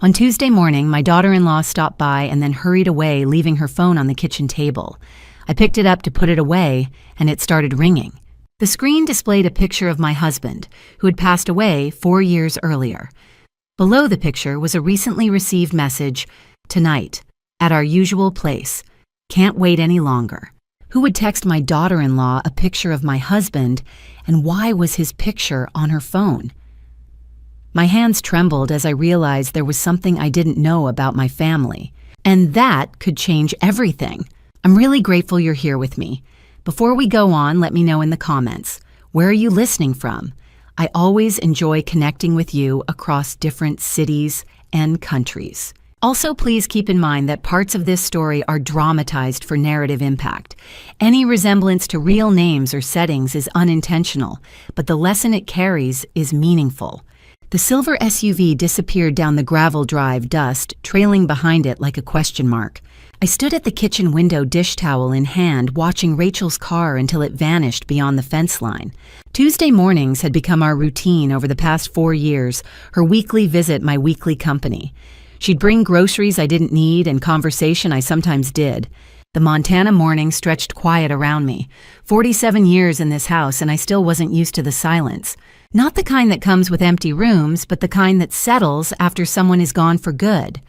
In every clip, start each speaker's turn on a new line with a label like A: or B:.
A: On Tuesday morning, my daughter-in-law stopped by and then hurried away, leaving her phone on the kitchen table. I picked it up to put it away, and it started ringing. The screen displayed a picture of my husband, who had passed away 4 years earlier. Below the picture was a recently received message, "Tonight, at our usual place. Can't wait any longer." Who would text my daughter-in-law a picture of my husband, and why was his picture on her phone? My hands trembled as I realized there was something I didn't know about my family, and that could change everything. I'm really grateful you're here with me. Before we go on, let me know in the comments, where are you listening from? I always enjoy connecting with you across different cities and countries. Also, please keep in mind that parts of this story are dramatized for narrative impact. Any resemblance to real names or settings is unintentional, but the lesson it carries is meaningful. The silver SUV disappeared down the gravel drive, dust trailing behind it like a question mark. I stood at the kitchen window, dish towel in hand, watching Rachel's car until it vanished beyond the fence line. Tuesday mornings had become our routine over the past 4 years, her weekly visit, my weekly company. She'd bring groceries I didn't need and conversation I sometimes did. The Montana morning stretched quiet around me. 47 years in this house, and I still wasn't used to the silence. Not the kind that comes with empty rooms, but the kind that settles after someone is gone for good.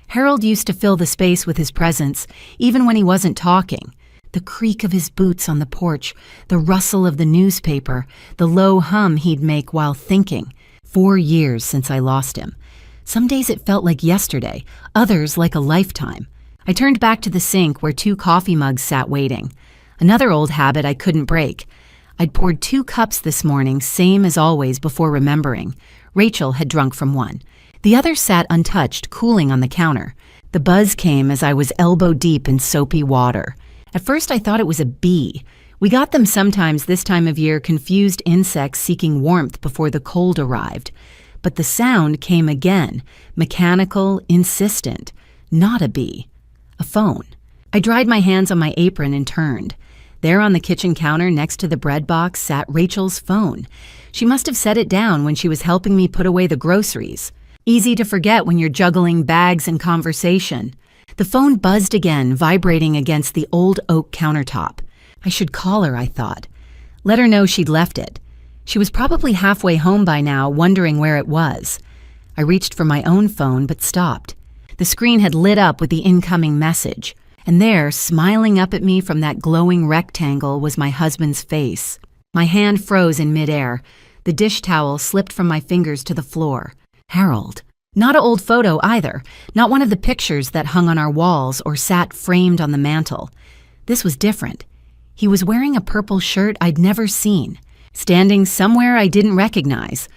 A: Harold used to fill the space with his presence, even when he wasn't talking. The creak of his boots on the porch, the rustle of the newspaper, the low hum he'd make while thinking. 4 years since I lost him. Some days it felt like yesterday, others like a lifetime. I turned back to the sink where 2 coffee mugs sat waiting. Another old habit I couldn't break. I'd poured 2 cups this morning, same as always, before remembering. Rachel had drunk from one. The other sat untouched, cooling on the counter. The buzz came as I was elbow deep in soapy water. At first I thought it was a bee. We got them sometimes this time of year, confused insects seeking warmth before the cold arrived. But the sound came again, mechanical, insistent. Not a bee. A phone. I dried my hands on my apron and turned. There on the kitchen counter next to the bread box sat Rachel's phone. She must have set it down when she was helping me put away the groceries. Easy to forget when you're juggling bags and conversation. The phone buzzed again, vibrating against the old oak countertop. I should call her, I thought. Let her know she'd left it. She was probably halfway home by now, wondering where it was. I reached for my own phone, but stopped. The screen had lit up with the incoming message. And there, smiling up at me from that glowing rectangle, was my husband's face. My hand froze in midair. The dish towel slipped from my fingers to the floor. Harold. Not an old photo either. Not one of the pictures that hung on our walls or sat framed on the mantel. This was different. He was wearing a purple shirt I'd never seen, standing somewhere I didn't recognize.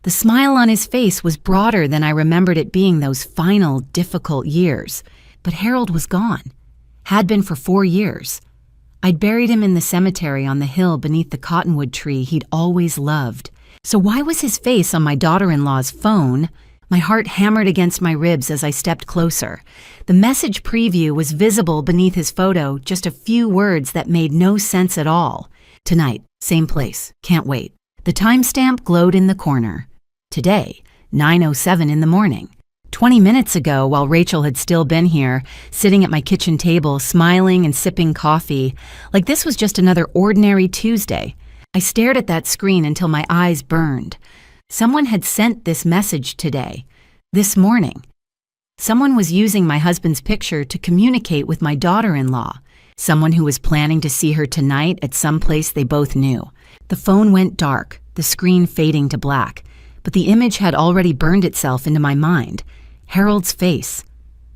A: The smile on his face was broader than I remembered it being those final, difficult years. But Harold was gone. Had been for 4 years. I'd buried him in the cemetery on the hill beneath the cottonwood tree he'd always loved. So why was his face on my daughter-in-law's phone? My heart hammered against my ribs as I stepped closer. The message preview was visible beneath his photo, just a few words that made no sense at all. Tonight, same place, can't wait. The timestamp glowed in the corner. Today, 9:07 in the morning. 20 minutes ago, while Rachel had still been here, sitting at my kitchen table, smiling and sipping coffee, like this was just another ordinary Tuesday. I stared at that screen until my eyes burned. Someone had sent this message today, this morning. Someone was using my husband's picture to communicate with my daughter-in-law, someone who was planning to see her tonight at some place they both knew. The phone went dark, the screen fading to black, but the image had already burned itself into my mind. Harold's face,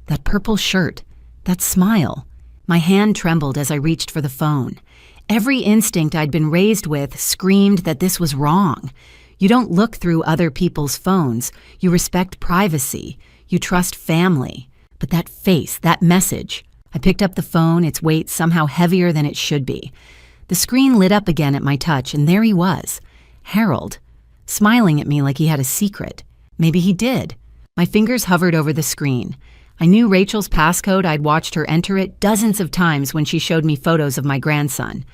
A: that purple shirt, that smile. My hand trembled as I reached for the phone. Every instinct I'd been raised with screamed that this was wrong. You don't look through other people's phones. You respect privacy. You trust family. But that face, that message. I picked up the phone, its weight somehow heavier than it should be. The screen lit up again at my touch, and there he was, Harold, smiling at me like he had a secret. Maybe he did. My fingers hovered over the screen. I knew Rachel's passcode. I'd watched her enter it dozens of times when she showed me photos of my grandson.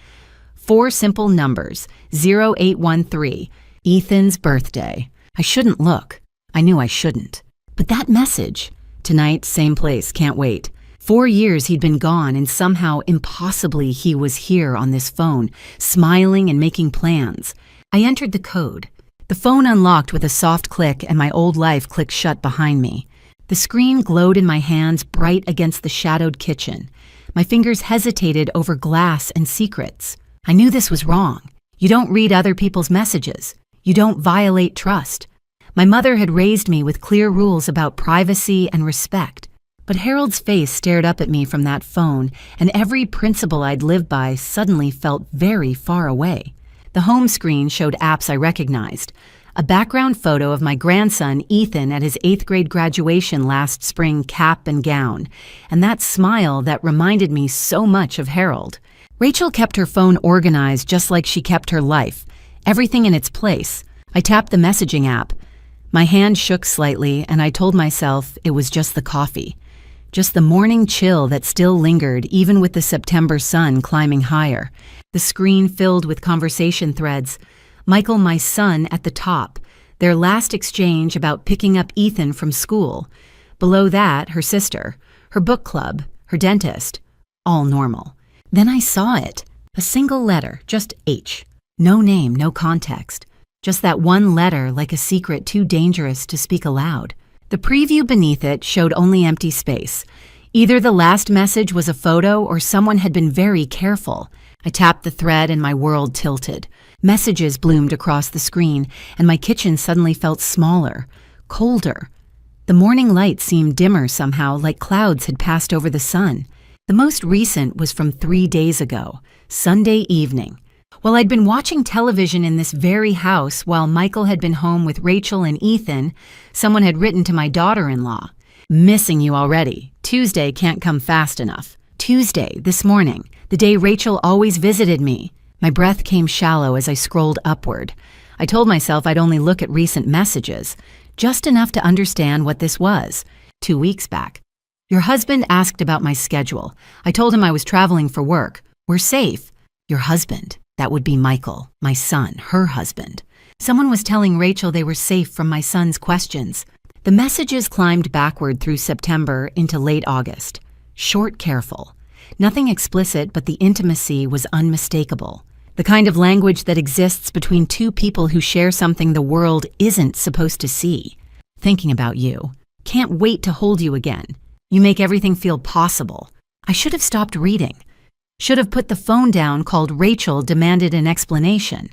A: 4 simple numbers, 0813, Ethan's birthday. I shouldn't look. I knew I shouldn't. But that message, tonight, same place, can't wait. 4 years he'd been gone, and somehow, impossibly, he was here on this phone, smiling and making plans. I entered the code. The phone unlocked with a soft click, and my old life clicked shut behind me. The screen glowed in my hands, bright against the shadowed kitchen. My fingers hesitated over glass and secrets. I knew this was wrong. You don't read other people's messages. You don't violate trust. My mother had raised me with clear rules about privacy and respect. But Harold's face stared up at me from that phone, and every principle I'd lived by suddenly felt very far away. The home screen showed apps I recognized. A background photo of my grandson, Ethan, at his 8th grade graduation last spring, cap and gown, and that smile that reminded me so much of Harold. Rachel kept her phone organized just like she kept her life, everything in its place. I tapped the messaging app. My hand shook slightly, and I told myself it was just the coffee. Just the morning chill that still lingered even with the September sun climbing higher. The screen filled with conversation threads. Michael, my son, at the top, their last exchange about picking up Ethan from school. Below that, her sister, her book club, her dentist. All normal. Then I saw it. A single letter, just H. No name, no context. Just that one letter like a secret too dangerous to speak aloud. The preview beneath it showed only empty space. Either the last message was a photo or someone had been very careful. I tapped the thread and my world tilted. Messages bloomed across the screen, and my kitchen suddenly felt smaller, colder. The morning light seemed dimmer somehow, like clouds had passed over the sun. The most recent was from 3 days ago, Sunday evening. While I'd been watching television in this very house while Michael had been home with Rachel and Ethan, someone had written to my daughter-in-law, "Missing you already. Tuesday can't come fast enough." Tuesday, this morning, the day Rachel always visited me. My breath came shallow as I scrolled upward. I told myself I'd only look at recent messages, just enough to understand what this was. 2 weeks back. "Your husband asked about my schedule. I told him I was traveling for work. We're safe." Your husband. That would be Michael, my son, her husband. Someone was telling Rachel they were safe from my son's questions. The messages climbed backward through September into late August. Short, careful. Nothing explicit, but the intimacy was unmistakable. The kind of language that exists between two people who share something the world isn't supposed to see. "Thinking about you. Can't wait to hold you again. You make everything feel possible." I should have stopped reading. Should have put the phone down, called Rachel, demanded an explanation.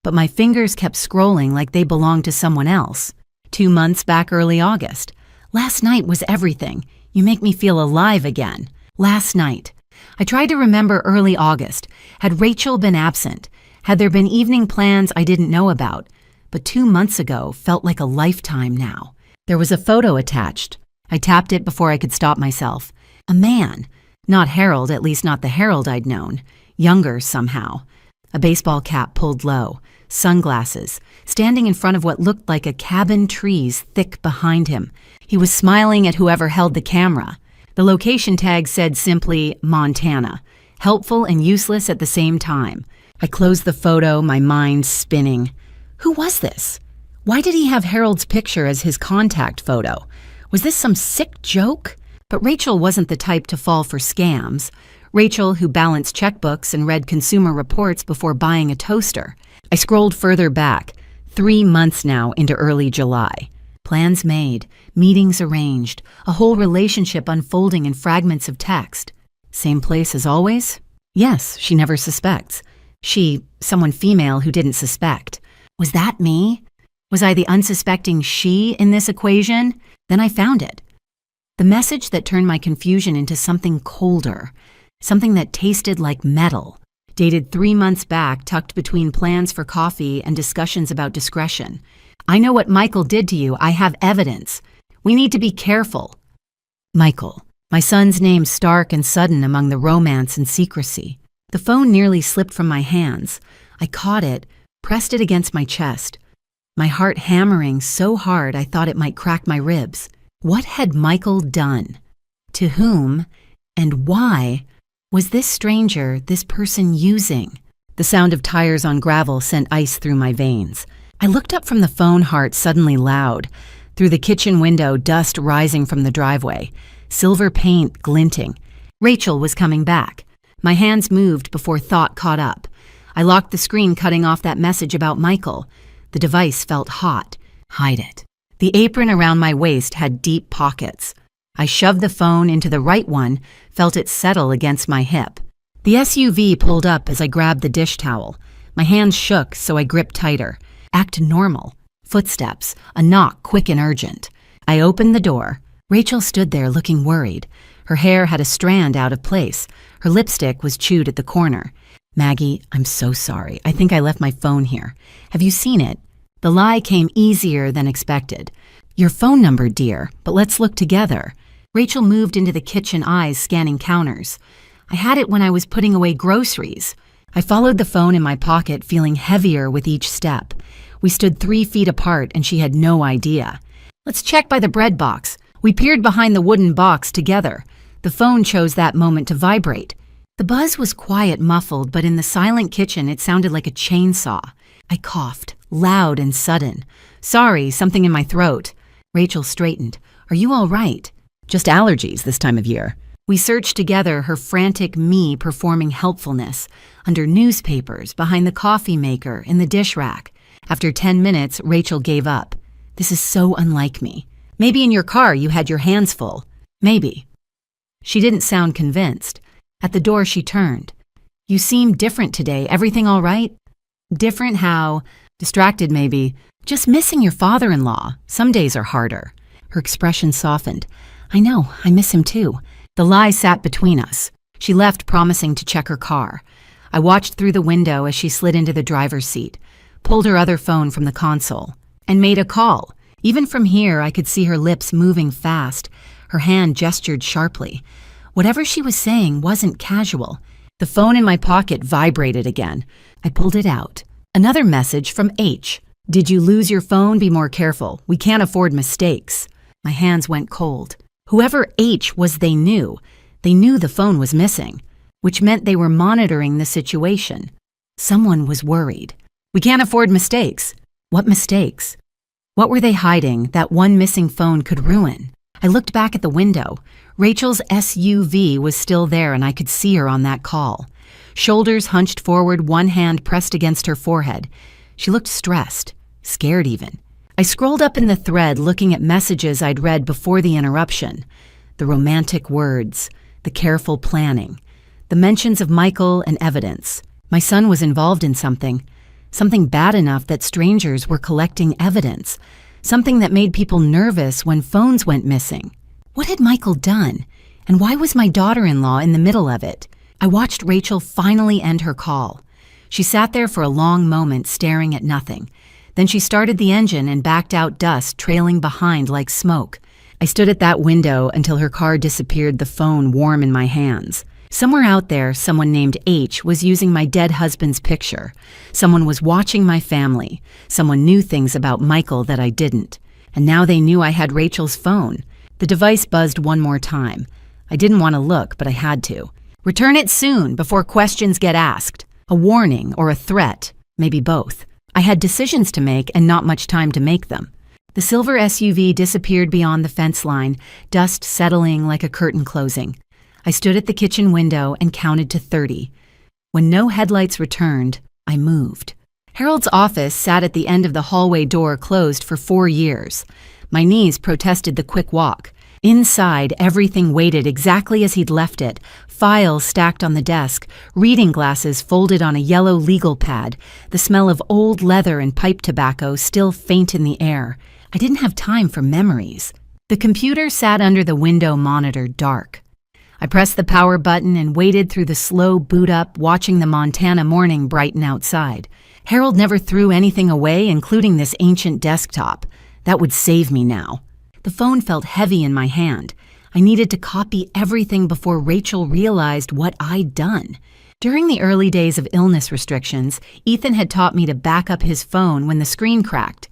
A: But my fingers kept scrolling like they belonged to someone else. 2 months back, early August. "Last night was everything. You make me feel alive again." Last night. I tried to remember early August. Had Rachel been absent? Had there been evening plans I didn't know about? But 2 months ago felt like a lifetime now. There was a photo attached. I tapped it before I could stop myself. A man. Not Harold, at least not the Harold I'd known. Younger somehow. A baseball cap pulled low. Sunglasses. Standing in front of what looked like a cabin, trees thick behind him. He was smiling at whoever held the camera. The location tag said simply, Montana. Helpful and useless at the same time. I closed the photo, my mind spinning. Who was this? Why did he have Harold's picture as his contact photo? Was this some sick joke? But Rachel wasn't the type to fall for scams. Rachel, who balanced checkbooks and read consumer reports before buying a toaster. I scrolled further back, 3 months now into early July. Plans made, meetings arranged, a whole relationship unfolding in fragments of text. Same place as always? Yes, she never suspects. She, someone female who didn't suspect. Was that me? Was I the unsuspecting she in this equation? Then I found it. The message that turned my confusion into something colder, something that tasted like metal, dated 3 months back, tucked between plans for coffee and discussions about discretion. "I know what Michael did to you. I have evidence. We need to be careful." Michael. My son's name stark and sudden among the romance and secrecy. The phone nearly slipped from my hands. I caught it, pressed it against my chest. My heart hammering so hard I thought it might crack my ribs. What had Michael done? To whom and why was this stranger, this person, using? The sound of tires on gravel sent ice through my veins. I looked up from the phone, heart suddenly loud. Through the kitchen window, dust rising from the driveway, silver paint glinting. Rachel was coming back. My hands moved before thought caught up. I locked the screen, cutting off that message about Michael. The device felt hot. Hide it. The apron around my waist had deep pockets. I shoved the phone into the right one, felt it settle against my hip. The SUV pulled up as I grabbed the dish towel. My hands shook, so I gripped tighter. Act normal. Footsteps, a knock quick and urgent. I opened the door. Rachel stood there looking worried. Her hair had a strand out of place. Her lipstick was chewed at the corner. "Maggie, I'm so sorry. I think I left my phone here. Have you seen it?" The lie came easier than expected. "Your phone number, dear, but let's look together." Rachel moved into the kitchen, eyes scanning counters. "I had it when I was putting away groceries." I followed the phone in my pocket, feeling heavier with each step. We stood 3 feet apart, and she had no idea. "Let's check by the bread box." We peered behind the wooden box together. The phone chose that moment to vibrate. The buzz was quiet, muffled, but in the silent kitchen it sounded like a chainsaw. I coughed, loud and sudden. "Sorry, something in my throat." Rachel straightened. "Are you all right?" "Just allergies this time of year." We searched together, her frantic me performing helpfulness. Under newspapers, behind the coffee maker, in the dish rack. After 10 minutes, Rachel gave up. "This is so unlike me." "Maybe in your car you had your hands full." "Maybe." She didn't sound convinced. At the door she turned. "You seem different today. Everything all right?" "Different how?" "Distracted maybe. Just missing your father-in-law. Some days are harder." Her expression softened. "I know. I miss him too." The lie sat between us. She left, promising to check her car. I watched through the window as she slid into the driver's seat, pulled her other phone from the console, and made a call. Even from here, I could see her lips moving fast. Her hand gestured sharply. Whatever she was saying wasn't casual. The phone in my pocket vibrated again. I pulled it out. Another message from H. "Did you lose your phone? Be more careful. We can't afford mistakes." My hands went cold. Whoever H was, they knew. They knew the phone was missing, which meant they were monitoring the situation. Someone was worried. "We can't afford mistakes." What mistakes? What were they hiding that one missing phone could ruin? I looked back at the window. Rachel's SUV was still there, and I could see her on that call. Shoulders hunched forward, one hand pressed against her forehead. She looked stressed, scared even. I scrolled up in the thread, looking at messages I'd read before the interruption. The romantic words, the careful planning, the mentions of Michael and evidence. My son was involved in something bad enough that strangers were collecting evidence, something that made people nervous when phones went missing. What had Michael done? And why was my daughter-in-law in the middle of it? I watched Rachel finally end her call. She sat there for a long moment, staring at nothing. Then she started the engine and backed out, dust trailing behind like smoke. I stood at that window until her car disappeared, the phone warm in my hands. Somewhere out there, someone named H was using my dead husband's picture. Someone was watching my family. Someone knew things about Michael that I didn't. And now they knew I had Rachel's phone. The device buzzed one more time. I didn't want to look, but I had to. "Return it soon, before questions get asked." A warning or a threat, maybe both. I had decisions to make and not much time to make them. The silver SUV disappeared beyond the fence line, dust settling like a curtain closing. I stood at the kitchen window and counted to 30. When no headlights returned, I moved. Harold's office sat at the end of the hallway door, closed for 4 years. My knees protested the quick walk. Inside, everything waited exactly as he'd left it. Files stacked on the desk, reading glasses folded on a yellow legal pad, the smell of old leather and pipe tobacco still faint in the air. I didn't have time for memories. The computer sat under the window monitor, dark. I pressed the power button and waited through the slow boot up, watching the Montana morning brighten outside. Harold never threw anything away, including this ancient desktop. That would save me now. The phone felt heavy in my hand. I needed to copy everything before Rachel realized what I'd done. During the early days of illness restrictions, Ethan had taught me to back up his phone when the screen cracked.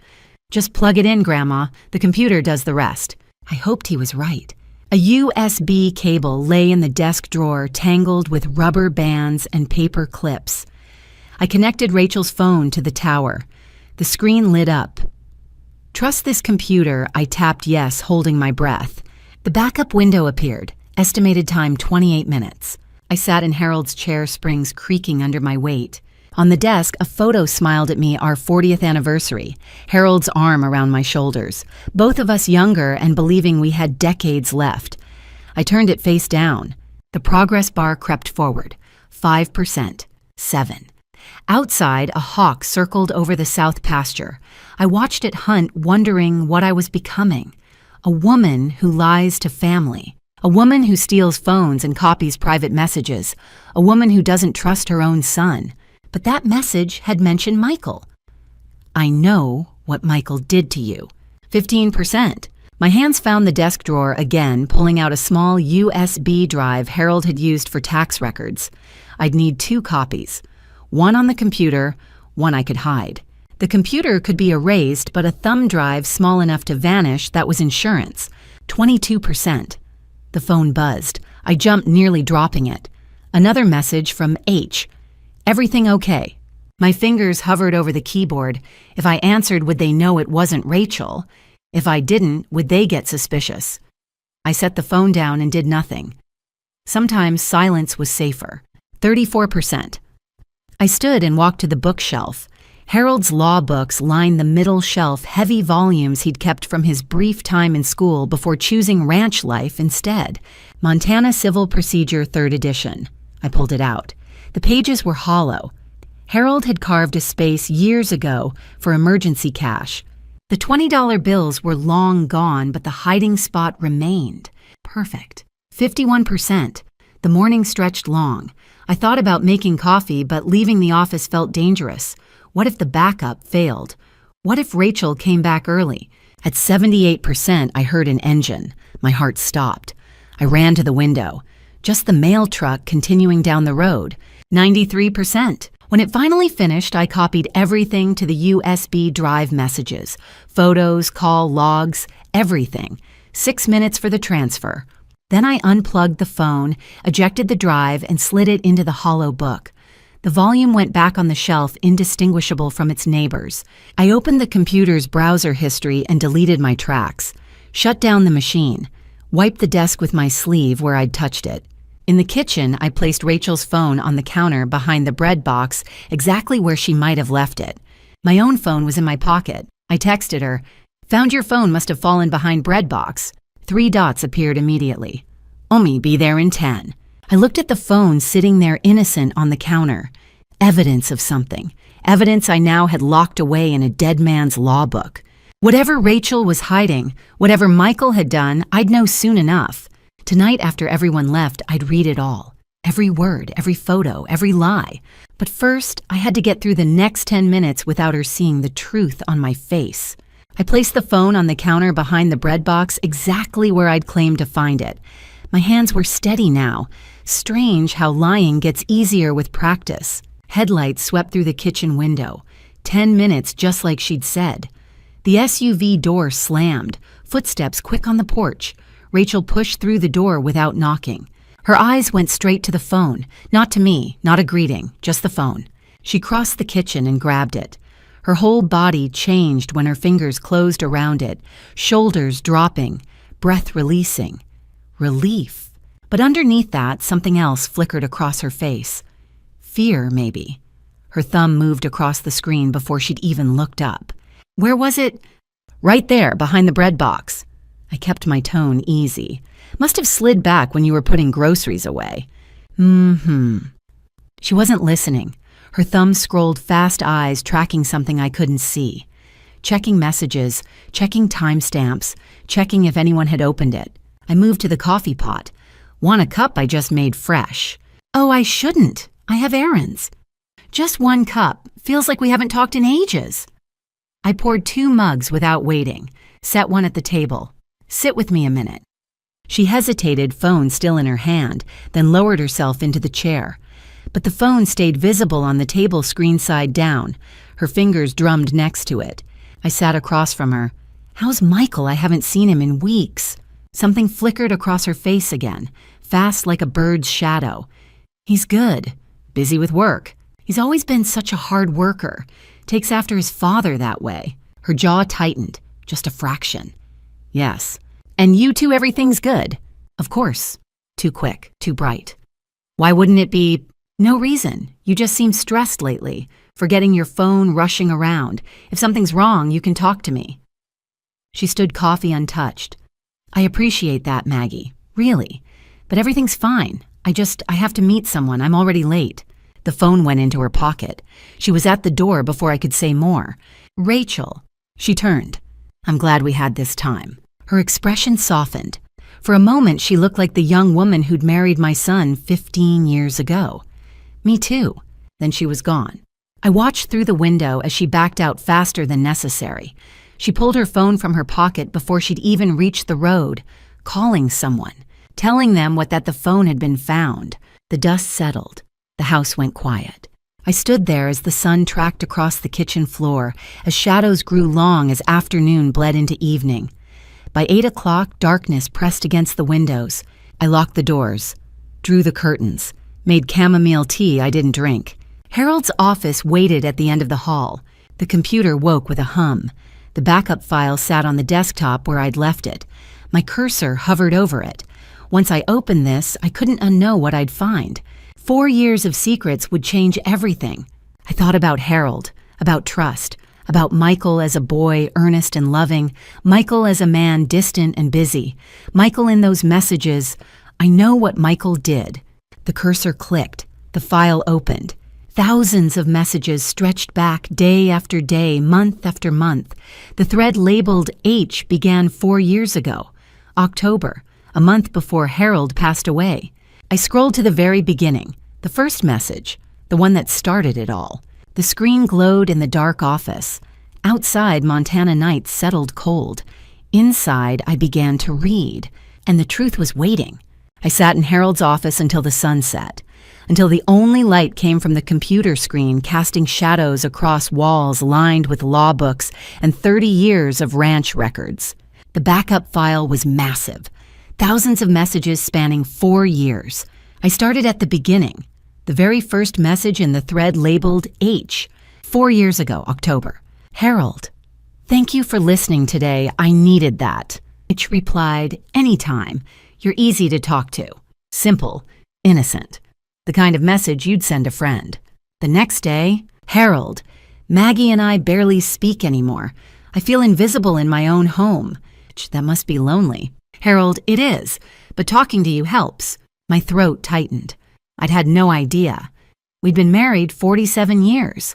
A: "Just plug it in, Grandma. The computer does the rest." I hoped he was right. A USB cable lay in the desk drawer, tangled with rubber bands and paper clips. I connected Rachel's phone to the tower. The screen lit up. Trust this computer, I tapped yes, holding my breath. The backup window appeared. Estimated time 28 minutes. I sat in Harold's chair, springs creaking under my weight. On the desk, a photo smiled at me, our 40th anniversary. Harold's arm around my shoulders. Both of us younger and believing we had decades left. I turned it face down. The progress bar crept forward. 5%. 7. Outside, a hawk circled over the south pasture. I watched it hunt, wondering what I was becoming. A woman who lies to family. A woman who steals phones and copies private messages. A woman who doesn't trust her own son. But that message had mentioned Michael. I know what Michael did to you. 15%. My hands found the desk drawer again, pulling out a small USB drive Harold had used for tax records. I'd need 2 copies. One on the computer, one I could hide. The computer could be erased, but a thumb drive small enough to vanish, that was insurance. 22%. The phone buzzed. I jumped, nearly dropping it. Another message from H. Everything okay? My fingers hovered over the keyboard. If I answered, would they know it wasn't Rachel? If I didn't, would they get suspicious? I set the phone down and did nothing. Sometimes silence was safer. 34%. I stood and walked to the bookshelf. Harold's law books lined the middle shelf, heavy volumes he'd kept from his brief time in school before choosing ranch life instead. Montana Civil Procedure 3rd edition. I pulled it out. The pages were hollow. Harold had carved a space years ago for emergency cash. The $20 bills were long gone, but the hiding spot remained. Perfect. 51%. The morning stretched long. I thought about making coffee, but leaving the office felt dangerous. What if the backup failed? What if Rachel came back early? At 78%, I heard an engine. My heart stopped. I ran to the window. Just the mail truck continuing down the road. 93%. When it finally finished, I copied everything to the USB drive messages. Photos, call logs, everything. 6 minutes for the transfer. Then I unplugged the phone, ejected the drive, and slid it into the hollow book. The volume went back on the shelf, indistinguishable from its neighbors. I opened the computer's browser history and deleted my tracks. Shut down the machine. Wiped the desk with my sleeve where I'd touched it. In the kitchen, I placed Rachel's phone on the counter behind the bread box, exactly where she might have left it. My own phone was in my pocket. I texted her, "Found your phone must have fallen behind bread box." 3 dots appeared immediately. "Omi, be there in 10. I looked at the phone sitting there innocent on the counter. Evidence of something. Evidence I now had locked away in a dead man's law book. Whatever Rachel was hiding, whatever Michael had done, I'd know soon enough. Tonight, after everyone left, I'd read it all. Every word, every photo, every lie. But first, I had to get through the next 10 minutes without her seeing the truth on my face. I placed the phone on the counter behind the bread box, exactly where I'd claimed to find it. My hands were steady now. Strange how lying gets easier with practice. Headlights swept through the kitchen window. 10 minutes, just like she'd said. The SUV door slammed. Footsteps quick on the porch. Rachel pushed through the door without knocking. Her eyes went straight to the phone. Not to me, not a greeting, just the phone. She crossed the kitchen and grabbed it. Her whole body changed when her fingers closed around it, shoulders dropping, breath releasing. Relief. But underneath that, something else flickered across her face. Fear, maybe. Her thumb moved across the screen before she'd even looked up. Where was it? Right there, behind the bread box. I kept my tone easy. Must have slid back when you were putting groceries away. She wasn't listening. Her thumb scrolled fast eyes, tracking something I couldn't see. Checking messages, checking timestamps, checking if anyone had opened it. I moved to the coffee pot. Want a cup I just made fresh. Oh, I shouldn't. I have errands. Just 1 cup. Feels like we haven't talked in ages. I poured 2 mugs without waiting. Set one at the table. Sit with me a minute. She hesitated, phone still in her hand, then lowered herself into the chair. But the phone stayed visible on the table, screen side down. Her fingers drummed next to it. I sat across from her. How's Michael? I haven't seen him in weeks. Something flickered across her face again, fast like a bird's shadow. He's good. Busy with work. He's always been such a hard worker. Takes after his father that way. Her jaw tightened. Just a fraction. Yes. And you too, everything's good? Of course. Too quick, too bright. Why wouldn't it be? No reason. You just seem stressed lately, forgetting your phone, rushing around. If something's wrong, you can talk to me. She stood coffee untouched. I appreciate that, Maggie. Really. But everything's fine. I have to meet someone. I'm already late. The phone went into her pocket. She was at the door before I could say more. Rachel. She turned. I'm glad we had this time. Her expression softened. For a moment, she looked like the young woman who'd married my son 15 years ago. Me too. Then she was gone. I watched through the window as she backed out faster than necessary. She pulled her phone from her pocket before she'd even reached the road, calling someone, telling them that the phone had been found. The dust settled. The house went quiet. I stood there as the sun tracked across the kitchen floor, as shadows grew long as afternoon bled into evening. By 8 o'clock, darkness pressed against the windows. I locked the doors, drew the curtains, made chamomile tea I didn't drink. Harold's office waited at the end of the hall. The computer woke with a hum. The backup file sat on the desktop where I'd left it. My cursor hovered over it. Once I opened this, I couldn't unknow what I'd find. 4 years of secrets would change everything. I thought about Harold, about trust, about Michael as a boy, earnest and loving, Michael as a man, distant and busy, Michael in those messages. I know what Michael did. The cursor clicked. The file opened. Thousands of messages stretched back day after day, month after month. The thread labeled H began 4 years ago, October, a month before Harold passed away. I scrolled to the very beginning, the first message, the one that started it all. The screen glowed in the dark office. Outside, Montana nights settled cold. Inside, I began to read, and the truth was waiting. I sat in Harold's office until the sun set, until the only light came from the computer screen, casting shadows across walls lined with law books and 30 years of ranch records. The backup file was massive, thousands of messages spanning 4 years. I started at the beginning, the very first message in the thread labeled H, 4 years ago, October. Harold, thank you for listening today. I needed that. H replied, anytime. You're easy to talk to. Simple, innocent. The kind of message you'd send a friend. The next day, Harold, Maggie and I barely speak anymore. I feel invisible in my own home. That must be lonely. Harold, it is, but talking to you helps. My throat tightened. I'd had no idea. We'd been married 47 years.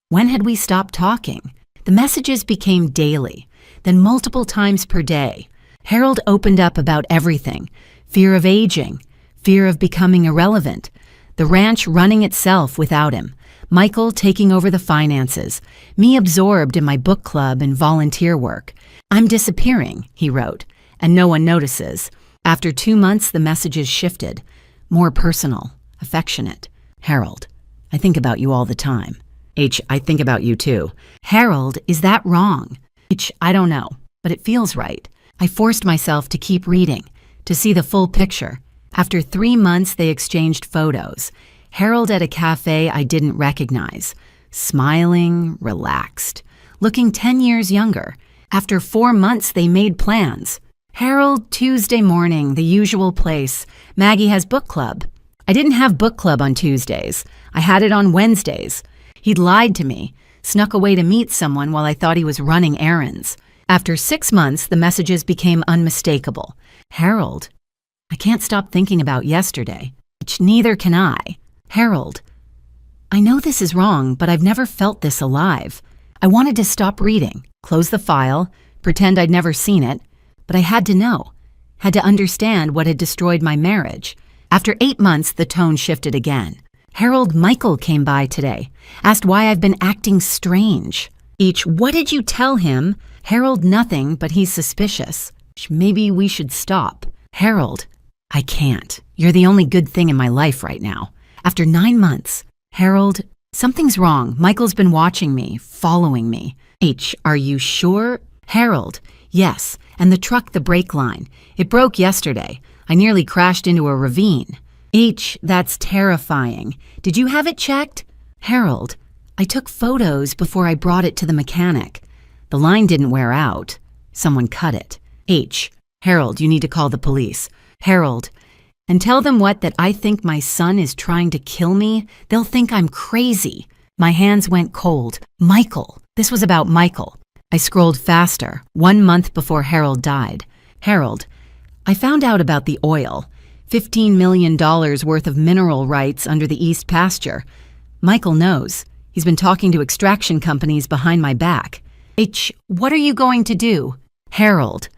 A: When had we stopped talking? The messages became daily, then multiple times per day. Harold opened up about everything. Fear of aging, fear of becoming irrelevant, the ranch running itself without him, Michael taking over the finances, me absorbed in my book club and volunteer work. I'm disappearing, he wrote, and no one notices. After 2 months, the messages shifted. More personal, affectionate. Harold, I think about you all the time. H, I think about you too. Harold, is that wrong? H, I don't know, but it feels right. I forced myself to keep reading, to see the full picture. After 3 months, they exchanged photos. Harold at a cafe I didn't recognize, smiling, relaxed, looking 10 years younger. After 4 months, they made plans. Harold, Tuesday morning, the usual place. Maggie has book club. I didn't have book club on Tuesdays. I had it on Wednesdays. He'd lied to me, snuck away to meet someone while I thought he was running errands. After 6 months, the messages became unmistakable. Harold, I can't stop thinking about yesterday. Neither can I. Harold, I know this is wrong, but I've never felt this alive. I wanted to stop reading, close the file, pretend I'd never seen it, but I had to know, had to understand what had destroyed my marriage. After 8 months, the tone shifted again. Harold, Michael came by today, asked why I've been acting strange. What did you tell him? Harold, nothing, but he's suspicious. Maybe we should stop. Harold, I can't. You're the only good thing in my life right now. After 9 months. Harold, something's wrong. Michael's been watching me, following me. H, are you sure? Harold, yes, and the truck, the brake line. It broke yesterday. I nearly crashed into a ravine. H, that's terrifying. Did you have it checked? Harold, I took photos before I brought it to the mechanic. The line didn't wear out. Someone cut it. H. Harold, you need to call the police. Harold. And tell them what, that I think my son is trying to kill me? They'll think I'm crazy. My hands went cold. Michael. This was about Michael. I scrolled faster. 1 month before Harold died. Harold. I found out about the oil. $15 million worth of mineral rights under the East Pasture. Michael knows. He's been talking to extraction companies behind my back. H. What are you going to do? Harold.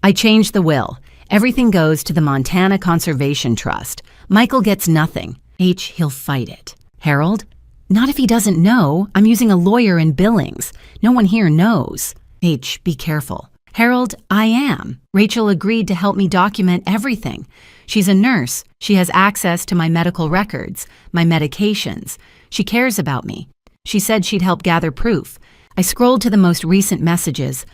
A: I changed the will. Everything goes to the Montana Conservation Trust. Michael gets nothing. H. He'll fight it. Harold. Not if he doesn't know. I'm using a lawyer in Billings. No one here knows. H. Be careful. Harold, I am. Rachel agreed to help me document everything. She's a nurse. She has access to my medical records, my medications. She cares about me. She said she'd help gather proof. I scrolled to the most recent messages.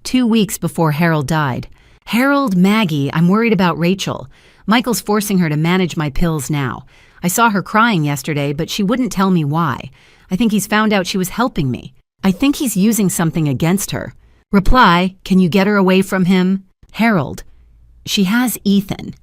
A: 2 weeks before Harold died. Harold, Maggie, I'm worried about Rachel. Michael's forcing her to manage my pills now. I saw her crying yesterday, but she wouldn't tell me why. I think he's found out she was helping me. I think he's using something against her. Reply, can you get her away from him? Harold. She has Ethan.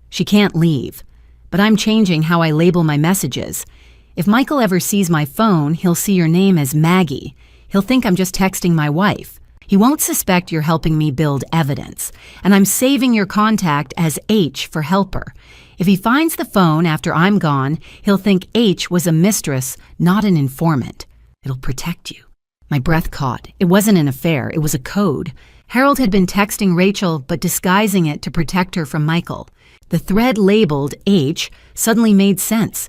A: She can't leave. But I'm changing how I label my messages. If Michael ever sees my phone, he'll see your name as Maggie. He'll think I'm just texting my wife. He won't suspect you're helping me build evidence, and I'm saving your contact as H for helper. If he finds the phone after I'm gone, he'll think H was a mistress, not an informant. It'll protect you. My breath caught. It wasn't an affair, it was a code. Harold had been texting Rachel, but disguising it to protect her from Michael. The thread labeled H suddenly made sense.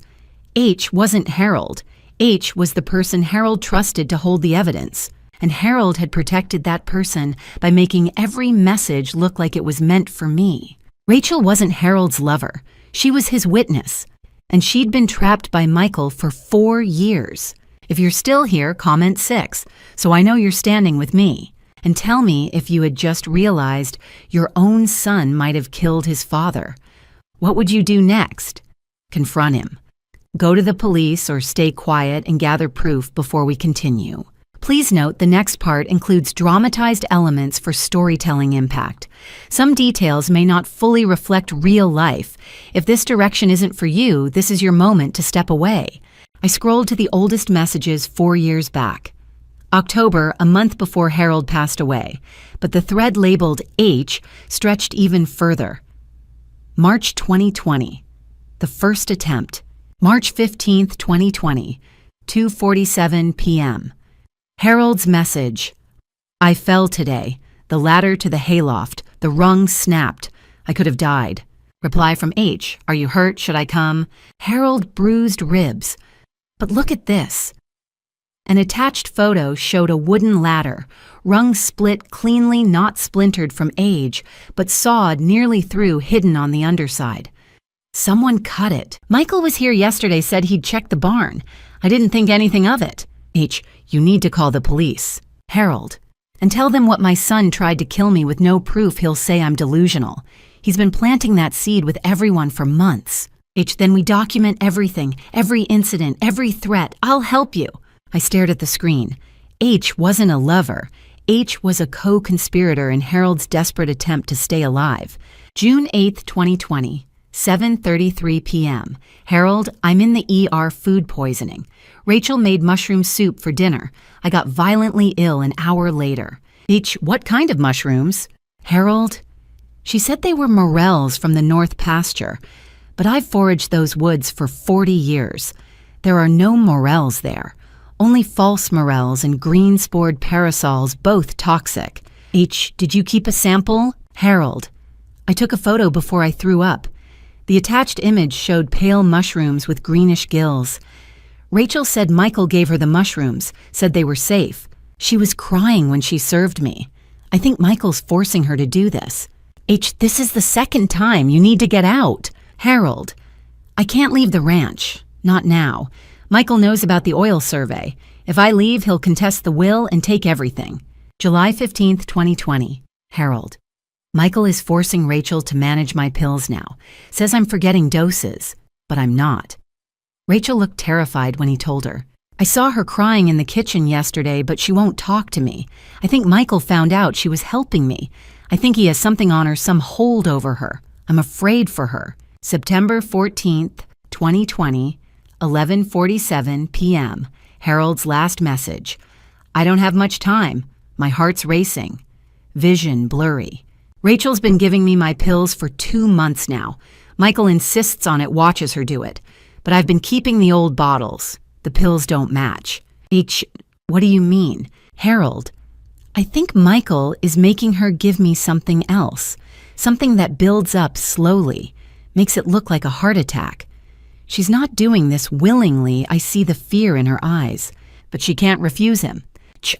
A: H wasn't Harold. H was the person Harold trusted to hold the evidence. And Harold had protected that person by making every message look like it was meant for me. Rachel wasn't Harold's lover. She was his witness. And she'd been trapped by Michael for 4 years. If you're still here, comment 6, so I know you're standing with me. And tell me if you had just realized your own son might have killed his father. What would you do next? Confront him. Go to the police or stay quiet and gather proof before we continue. Please note the next part includes dramatized elements for storytelling impact. Some details may not fully reflect real life. If this direction isn't for you, this is your moment to step away. I scrolled to the oldest messages 4 years back. October, a month before Harold passed away, but the thread labeled H stretched even further. March 2020, the first attempt. March 15th, 2020, 2:47 p.m. Harold's message. I fell today. The ladder to the hayloft. The rung snapped. I could have died. Reply from H. Are you hurt? Should I come? Harold bruised ribs. But look at this. An attached photo showed a wooden ladder, rung split cleanly, not splintered from age, but sawed nearly through, hidden on the underside. Someone cut it. Michael was here yesterday, said he'd check the barn. I didn't think anything of it. H. You need to call the police. Harold. And tell them what my son tried to kill me with no proof. He'll say I'm delusional. He's been planting that seed with everyone for months. H. Then we document everything, every incident, every threat. I'll help you. I stared at the screen. H wasn't a lover. H was a co-conspirator in Harold's desperate attempt to stay alive. June 8th, 2020. 7:33 p.m. Harold, I'm in the ER, food poisoning. Rachel made mushroom soup for dinner. I got violently ill an hour later. H, what kind of mushrooms? Harold, she said they were morels from the North Pasture, but I've foraged those woods for 40 years. There are no morels there, only false morels and green-spored parasols, both toxic. H, did you keep a sample? Harold, I took a photo before I threw up. The attached image showed pale mushrooms with greenish gills. Rachel said Michael gave her the mushrooms, said they were safe. She was crying when she served me. I think Michael's forcing her to do this. H, this is the second time. You need to get out. Harold, I can't leave the ranch. Not now. Michael knows about the oil survey. If I leave, he'll contest the will and take everything. July 15th, 2020. Harold, Michael is forcing Rachel to manage my pills now. Says I'm forgetting doses, but I'm not. Rachel looked terrified when he told her. I saw her crying in the kitchen yesterday, but she won't talk to me. I think Michael found out she was helping me. I think he has something on her, some hold over her. I'm afraid for her. September 14th, 2020, 11:47 p.m. Harold's last message. I don't have much time. My heart's racing. Vision blurry. Rachel's been giving me my pills for 2 months now. Michael insists on it, watches her do it. But I've been keeping the old bottles. The pills don't match. What do you mean? Harold, I think Michael is making her give me something else. Something that builds up slowly. Makes it look like a heart attack. She's not doing this willingly. I see the fear in her eyes. But she can't refuse him.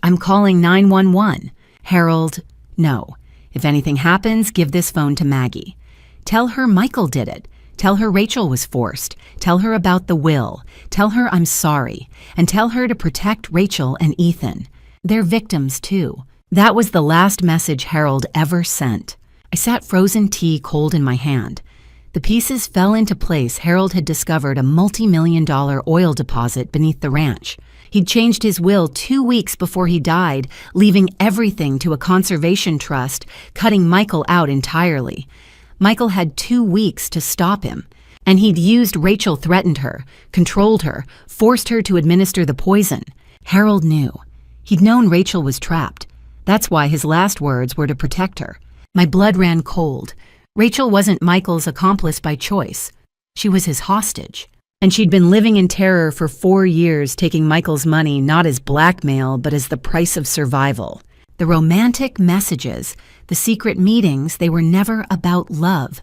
A: I'm calling 911. Harold, no. If anything happens, give this phone to Maggie. Tell her Michael did it. Tell her Rachel was forced. Tell her about the will. Tell her I'm sorry. And tell her to protect Rachel and Ethan. They're victims too. That was the last message Harold ever sent. I sat frozen tea cold in my hand. The pieces fell into place. Harold had discovered a multi-million-dollar oil deposit beneath the ranch. He'd changed his will 2 weeks before he died, leaving everything to a conservation trust, cutting Michael out entirely. Michael had 2 weeks to stop him, and he'd used Rachel, threatened her, controlled her, forced her to administer the poison. Harold knew. He'd known Rachel was trapped. That's why his last words were to protect her. My blood ran cold. Rachel wasn't Michael's accomplice by choice. She was his hostage. And she'd been living in terror for 4 years, taking Michael's money not as blackmail, but as the price of survival. The romantic messages, the secret meetings, they were never about love.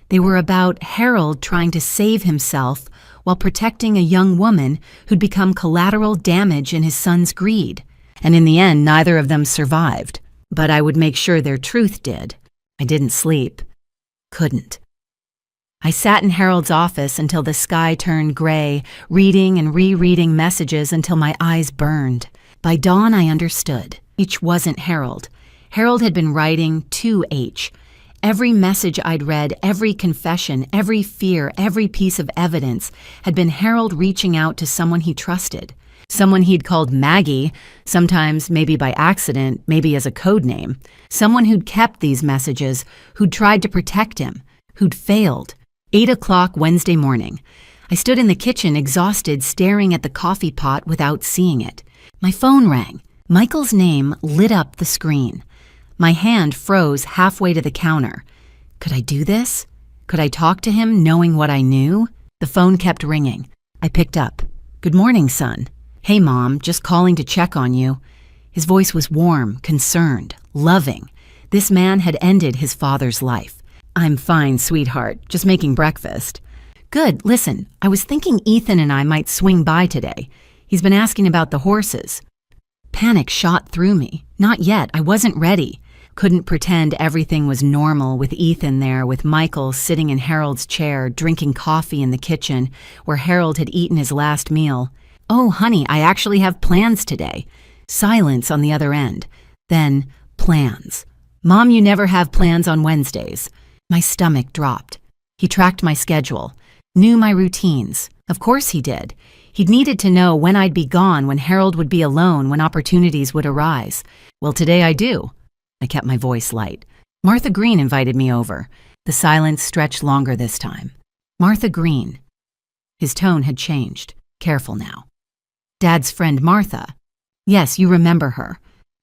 A: They were about Harold trying to save himself while protecting a young woman who'd become collateral damage in his son's greed. And in the end, neither of them survived. But I would make sure their truth did. I didn't sleep. Couldn't. I sat in Harold's office until the sky turned gray, reading and rereading messages until my eyes burned. By dawn, I understood. H wasn't Harold. Harold had been writing to H. Every message I'd read, every confession, every fear, every piece of evidence had been Harold reaching out to someone he trusted. Someone he'd called Maggie, sometimes maybe by accident, maybe as a code name. Someone who'd kept these messages, who'd tried to protect him, who'd failed. 8 o'clock Wednesday morning. I stood in the kitchen exhausted, staring at the coffee pot without seeing it. My phone rang. Michael's name lit up the screen. My hand froze halfway to the counter. Could I do this? Could I talk to him knowing what I knew? The phone kept ringing. I picked up. Good morning, son. Hey, Mom, just calling to check on you. His voice was warm, concerned, loving. This man had ended his father's life. I'm fine, sweetheart, just making breakfast. Good, listen, I was thinking Ethan and I might swing by today. He's been asking about the horses. Panic shot through me. Not yet, I wasn't ready. Couldn't pretend everything was normal with Ethan there, with Michael sitting in Harold's chair, drinking coffee in the kitchen, where Harold had eaten his last meal. Oh, honey, I actually have plans today. Silence on the other end. Then, plans. Mom, you never have plans on Wednesdays. My stomach dropped. He tracked my schedule, knew my routines. Of course he did. He'd needed to know when I'd be gone, when Harold would be alone, when opportunities would arise. Well, today I do. I kept my voice light. Martha Green invited me over. The silence stretched longer this time. Martha Green. His tone had changed. Careful now. Dad's friend Martha. Yes, you remember her.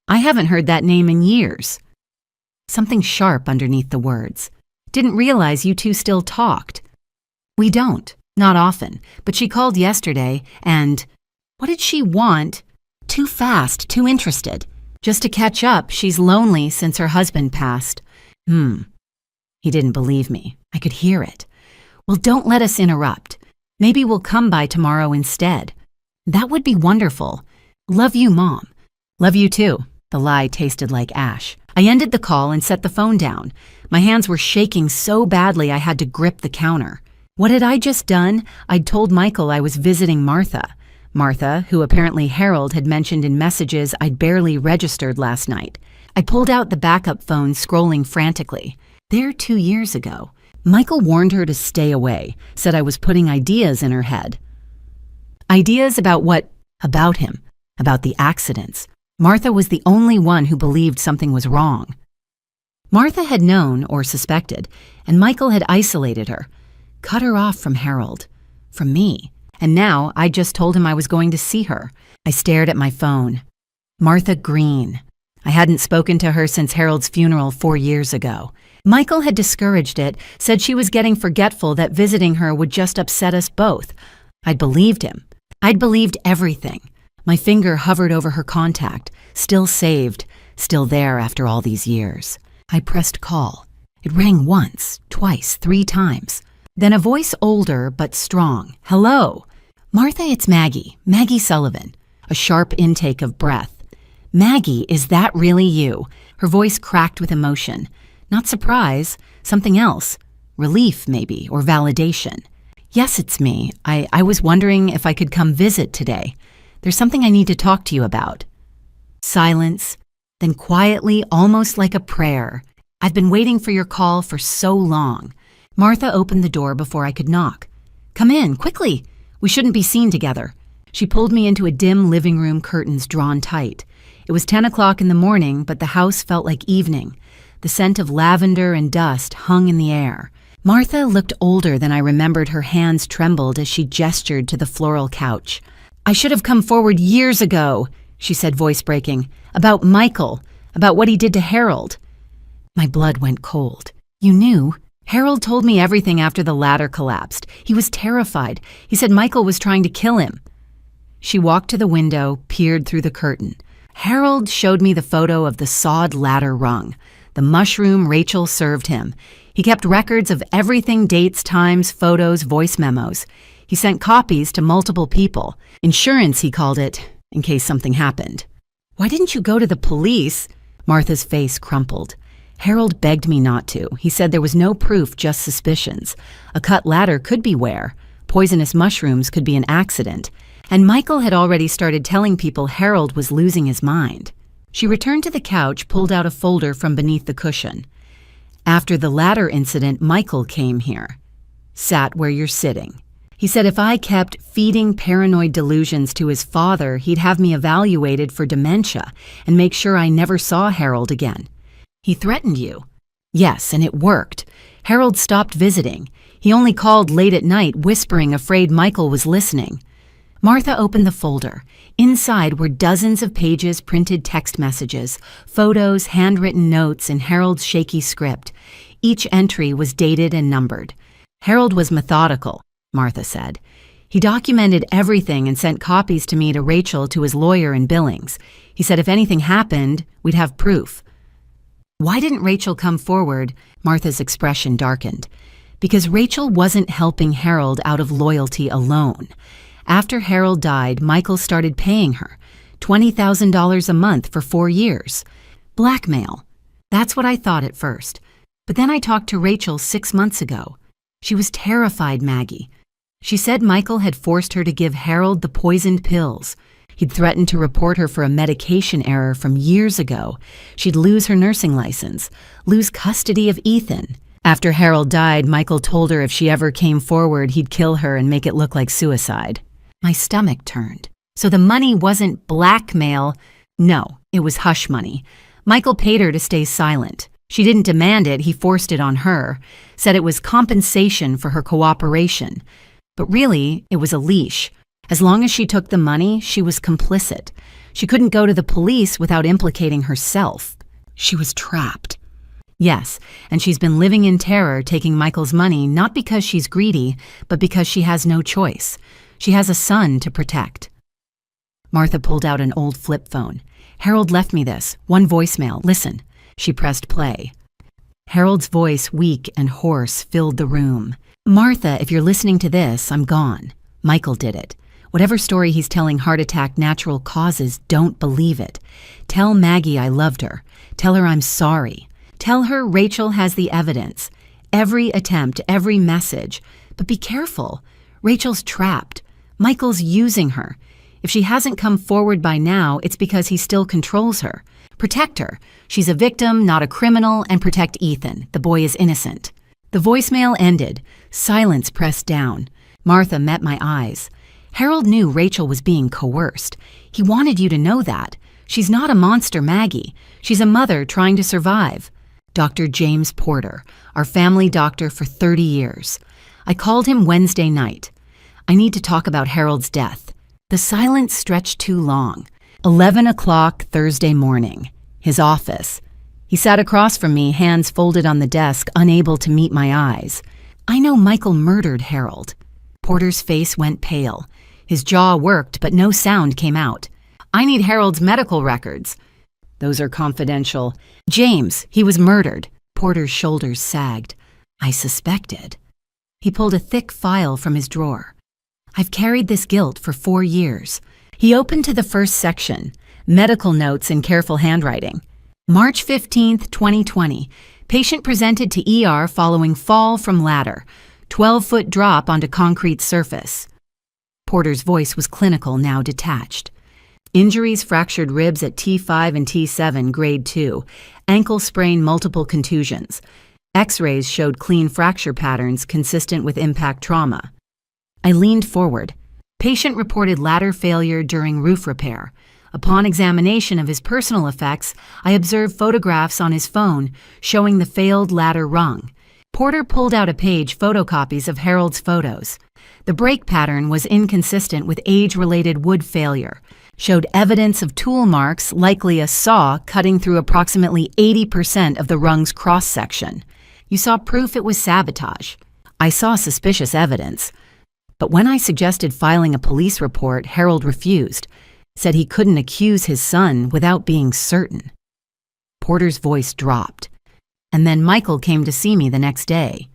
A: I haven't heard that name in years. Something sharp underneath the words. Didn't realize you two still talked. We don't. Not often. But she called yesterday and... What did she want? Too fast, too interested. Just to catch up, she's lonely since her husband passed. He didn't believe me. I could hear it. Well, don't let us interrupt. Maybe we'll come by tomorrow instead. That would be wonderful. Love you, Mom. Love you too. The lie tasted like ash. I ended the call and set the phone down. My hands were shaking so badly I had to grip the counter. What had I just done? I'd told Michael I was visiting Martha. Martha, who apparently Harold had mentioned in messages I'd barely registered last night. I pulled out the backup phone, scrolling frantically. There 2 years ago. Michael warned her to stay away, said I was putting ideas in her head. Ideas about what? about him, about the accidents. Martha was the only one who believed something was wrong. Martha had known or suspected, and Michael had isolated her, cut her off from Harold, from me. And now I just told him I was going to see her. I stared at my phone. Martha Green. I hadn't spoken to her since Harold's funeral 4 years ago. Michael had discouraged it, said she was getting forgetful, that visiting her would just upset us both. I'd believed him. I'd believed everything. My finger hovered over her contact, still saved, still there after all these years. I pressed call. It rang once, twice, 3 times. Then a voice older but strong. Hello. Martha, it's Maggie. Maggie Sullivan. A sharp intake of breath. Maggie, is that really you? Her voice cracked with emotion. Not surprise, something else. Relief, maybe, or validation. Yes, it's me. I was wondering if I could come visit today. There's something I need to talk to you about. Silence, then quietly, almost like a prayer. I've been waiting for your call for so long. Martha opened the door before I could knock. Come in, quickly. We shouldn't be seen together. She pulled me into a dim living room, curtains drawn tight. It was 10 o'clock in the morning, but the house felt like evening. The scent of lavender and dust hung in the air. Martha looked older than I remembered. Her hands trembled as she gestured to the floral couch. I should have come forward years ago, she said, voice breaking. About Michael, about what he did to Harold. My blood went cold. You knew? Harold told me everything after the ladder collapsed. He was terrified. He said Michael was trying to kill him. She walked to the window, peered through the curtain. Harold showed me the photo of the sawed ladder rung, the mushroom Rachel served him. He kept records of everything, dates, times, photos, voice memos. He sent copies to multiple people. Insurance, he called it, in case something happened. Why didn't you go to the police? Martha's face crumpled. Harold begged me not to. He said there was no proof, just suspicions. A cut ladder could be wear. Poisonous mushrooms could be an accident. And Michael had already started telling people Harold was losing his mind. She returned to the couch, pulled out a folder from beneath the cushion. After the ladder incident, Michael came here. Sat where you're sitting. He said if I kept feeding paranoid delusions to his father, he'd have me evaluated for dementia and make sure I never saw Harold again. He threatened you. Yes, and it worked. Harold stopped visiting. He only called late at night, whispering, afraid Michael was listening. Martha opened the folder. Inside were dozens of pages, printed text messages, photos, handwritten notes in Harold's shaky script. Each entry was dated and numbered. Harold was methodical, Martha said. He documented everything and sent copies to me, to Rachel, to his lawyer in Billings. He said if anything happened, we'd have proof. Why didn't Rachel come forward? Martha's expression darkened. Because Rachel wasn't helping Harold out of loyalty alone. After Harold died, Michael started paying her $20,000 a month for 4 years. Blackmail. That's what I thought at first. But then I talked to Rachel 6 months ago. She was terrified, Maggie. She said Michael had forced her to give Harold the poisoned pills. He'd threatened to report her for a medication error from years ago. She'd lose her nursing license, lose custody of Ethan. After Harold died, Michael told her if she ever came forward, he'd kill her and make it look like suicide. My stomach turned. So the money wasn't blackmail. No, it was hush money. Michael paid her to stay silent. She didn't demand it, he forced it on her, said it was compensation for her cooperation. But really, it was a leash. As long as she took the money, she was complicit. She couldn't go to the police without implicating herself. She was trapped. Yes, and she's been living in terror, taking Michael's money, not because she's greedy, but because she has no choice. She has a son to protect. Martha pulled out an old flip phone. Harold left me this, one voicemail. Listen. She pressed play. Harold's voice, weak and hoarse, filled the room. Martha, if you're listening to this, I'm gone. Michael did it. Whatever story he's telling, heart attack, natural causes, don't believe it. Tell Maggie I loved her. Tell her I'm sorry. Tell her Rachel has the evidence. Every attempt, every message. But be careful. Rachel's trapped. Michael's using her. If she hasn't come forward by now, it's because he still controls her. Protect her. She's a victim, not a criminal, and protect Ethan. The boy is innocent. The voicemail ended. Silence pressed down. Martha met my eyes. Harold knew Rachel was being coerced. He wanted you to know that. She's not a monster, Maggie. She's a mother trying to survive. Dr. James Porter, our family doctor for 30 years. I called him Wednesday night. I need to talk about Harold's death. The silence stretched too long. 11 o'clock Thursday morning. His office. He sat across from me, hands folded on the desk, unable to meet my eyes. I know Michael murdered Harold. Porter's face went pale. His jaw worked, but no sound came out. I need Harold's medical records. Those are confidential. James, he was murdered. Porter's shoulders sagged. I suspected. He pulled a thick file from his drawer. I've carried this guilt for 4 years. He opened to the first section, medical notes in careful handwriting. March 15th, 2020. Patient presented to ER following fall from ladder. 12-foot drop onto concrete surface. Porter's voice was clinical, now detached. Injuries: fractured ribs at T5 and T7, grade 2. Ankle sprain, multiple contusions. X-rays showed clean fracture patterns consistent with impact trauma. I leaned forward. Patient reported ladder failure during roof repair. Upon examination of his personal effects, I observed photographs on his phone showing the failed ladder rung. Porter pulled out a page, photocopies of Harold's photos. The break pattern was inconsistent with age-related wood failure, showed evidence of tool marks, likely a saw cutting through approximately 80% of the rung's cross-section. You saw proof it was sabotage. I saw suspicious evidence. But when I suggested filing a police report, Harold refused, said he couldn't accuse his son without being certain. Porter's voice dropped. And then Michael came to see me the next day.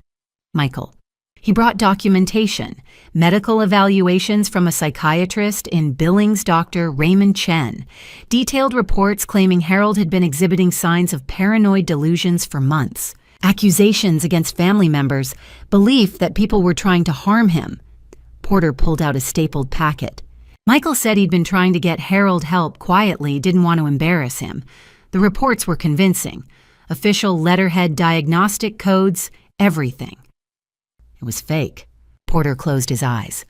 A: Michael. He brought documentation, medical evaluations from a psychiatrist in Billings, Dr. Raymond Chen, detailed reports claiming Harold had been exhibiting signs of paranoid delusions for months, accusations against family members, belief that people were trying to harm him. Porter pulled out a stapled packet. Michael said he'd been trying to get Harold help quietly, didn't want to embarrass him. The reports were convincing. Official letterhead diagnostic codes, everything. It was fake. Porter closed his eyes.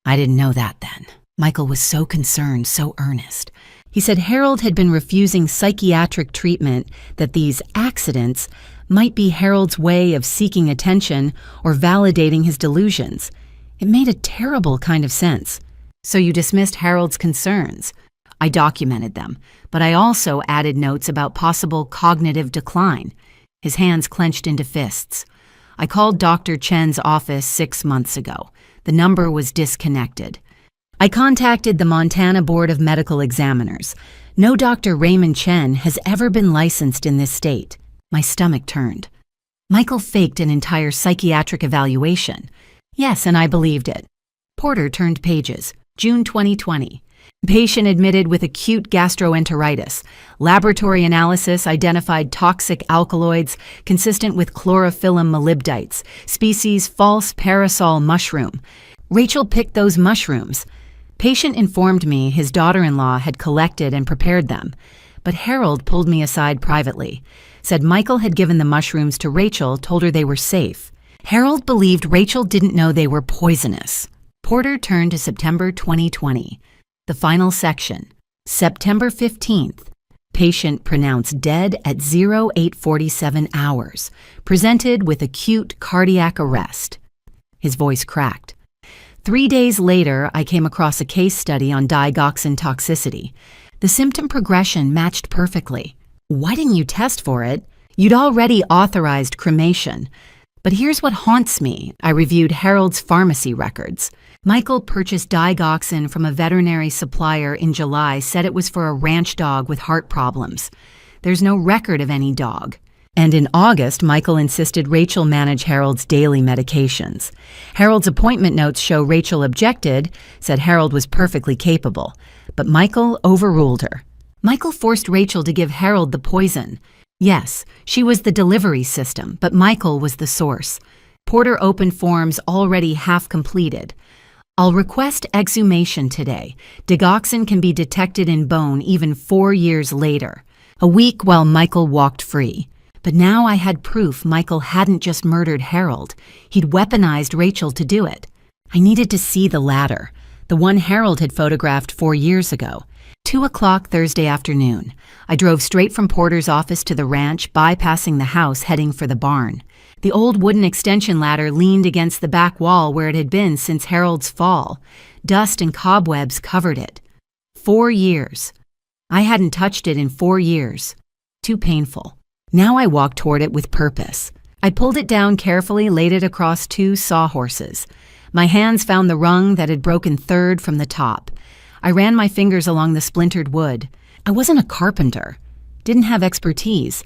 A: I didn't know that then. Michael was so concerned, so earnest. He said Harold had been refusing psychiatric treatment, that these accidents might be Harold's way of seeking attention or validating his delusions. It made a terrible kind of sense. So you dismissed Harold's concerns. I documented them, but I also added notes about possible cognitive decline. His hands clenched into fists. I called Dr. Chen's office 6 months ago. The number was disconnected. I contacted the Montana Board of Medical Examiners. No Dr. Raymond Chen has ever been licensed in this state. My stomach turned. Michael faked an entire psychiatric evaluation. Yes, and I believed it. Porter turned pages. June 2020. Patient admitted with acute gastroenteritis. Laboratory analysis identified toxic alkaloids consistent with chlorophyllum molybdites, species false parasol mushroom. Rachel picked those mushrooms. Patient informed me his daughter-in-law had collected and prepared them, but Harold pulled me aside privately, said Michael had given the mushrooms to Rachel, told her they were safe. Harold believed Rachel didn't know they were poisonous. Porter turned to September 2020. The final section. September 15th. Patient pronounced dead at 0847 hours. Presented with acute cardiac arrest. His voice cracked. 3 days later, I came across a case study on digoxin toxicity. The symptom progression matched perfectly. Why didn't you test for it? You'd already authorized cremation. But here's what haunts me. I reviewed Harold's pharmacy records. Michael purchased digoxin from a veterinary supplier in July, said it was for a ranch dog with heart problems. There's no record of any dog. And in August, Michael insisted Rachel manage Harold's daily medications. Harold's appointment notes show Rachel objected, said Harold was perfectly capable. But Michael overruled her. Michael forced Rachel to give Harold the poison. Yes, she was the delivery system, but Michael was the source. Porter opened forms already half completed. I'll request exhumation today. Digoxin can be detected in bone even 4 years later. A week while Michael walked free. But now I had proof Michael hadn't just murdered Harold. He'd weaponized Rachel to do it. I needed to see the ladder. the one Harold had photographed 4 years ago. 2 o'clock Thursday afternoon. I drove straight from Porter's office to the ranch, bypassing the house, heading for the barn. The old wooden extension ladder leaned against the back wall where it had been since Harold's fall. Dust and cobwebs covered it. 4 years. I hadn't touched it in 4 years. Too painful. Now I walked toward it with purpose. I pulled it down carefully, laid it across 2 sawhorses. My hands found the rung that had broken third from the top. I ran my fingers along the splintered wood. I wasn't a carpenter, didn't have expertise,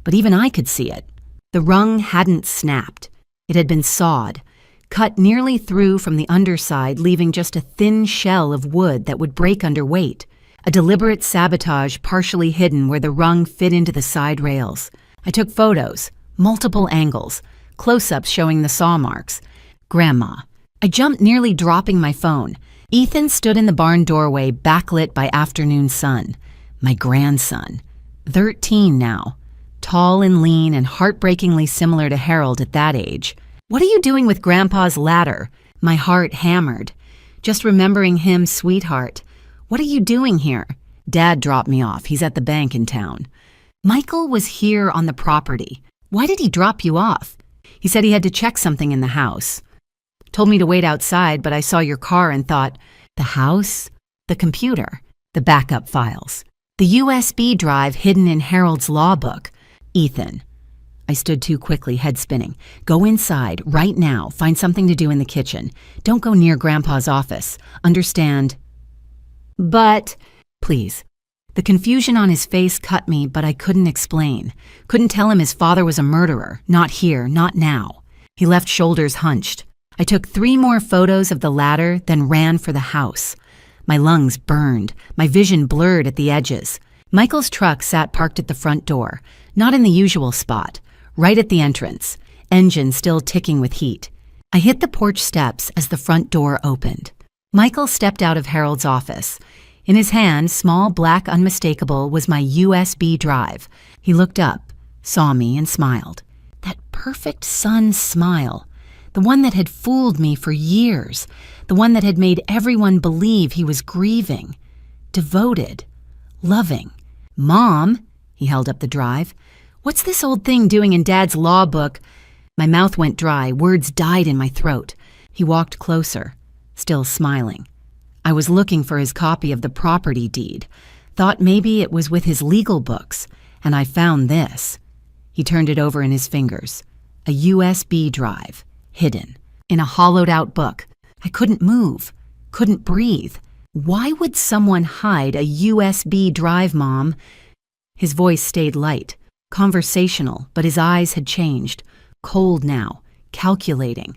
A: but even I could see it. The rung hadn't snapped. It had been sawed, cut nearly through from the underside, leaving just a thin shell of wood that would break under weight. A deliberate sabotage partially hidden where the rung fit into the side rails. I took photos, multiple angles, close-ups showing the saw marks. Grandma. I jumped, nearly dropping my phone. Ethan stood in the barn doorway, backlit by afternoon sun. My grandson. 13 now. Tall and lean and heartbreakingly similar to Harold at that age. What are you doing with Grandpa's ladder? My heart hammered. Just remembering him, sweetheart. What are you doing here? Dad dropped me off. He's at the bank in town. Michael was here on the property. Why did he drop you off? He said he had to check something in the house. Told me to wait outside, but I saw your car and thought, the house, the computer, the backup files, the USB drive hidden in Harold's law book. Ethan. I stood too quickly, head spinning. Go inside, right now. Find something to do in the kitchen. Don't go near Grandpa's office. Understand? But, please. The confusion on his face cut me, but I couldn't explain. Couldn't tell him his father was a murderer. Not here, not now. He left, shoulders hunched. I took 3 more photos of the ladder, then ran for the house. My lungs burned, my vision blurred at the edges. Michael's truck sat parked at the front door, not in the usual spot, right at the entrance, engine still ticking with heat. I hit the porch steps as the front door opened. Michael stepped out of Harold's office. In his hand, small, black, unmistakable, was my USB drive. He looked up, saw me, and smiled. That perfect son smile. The one that had fooled me for years. The one that had made everyone believe he was grieving. Devoted. Loving. Mom, he held up the drive. What's this old thing doing in Dad's law book? My mouth went dry, words died in my throat. He walked closer, still smiling. I was looking for his copy of the property deed. Thought maybe it was with his legal books, and I found this. He turned it over in his fingers. A USB drive. Hidden, in a hollowed-out book. I couldn't move, couldn't breathe. Why would someone hide a USB drive, Mom? His voice stayed light, conversational, but his eyes had changed. Cold now, calculating.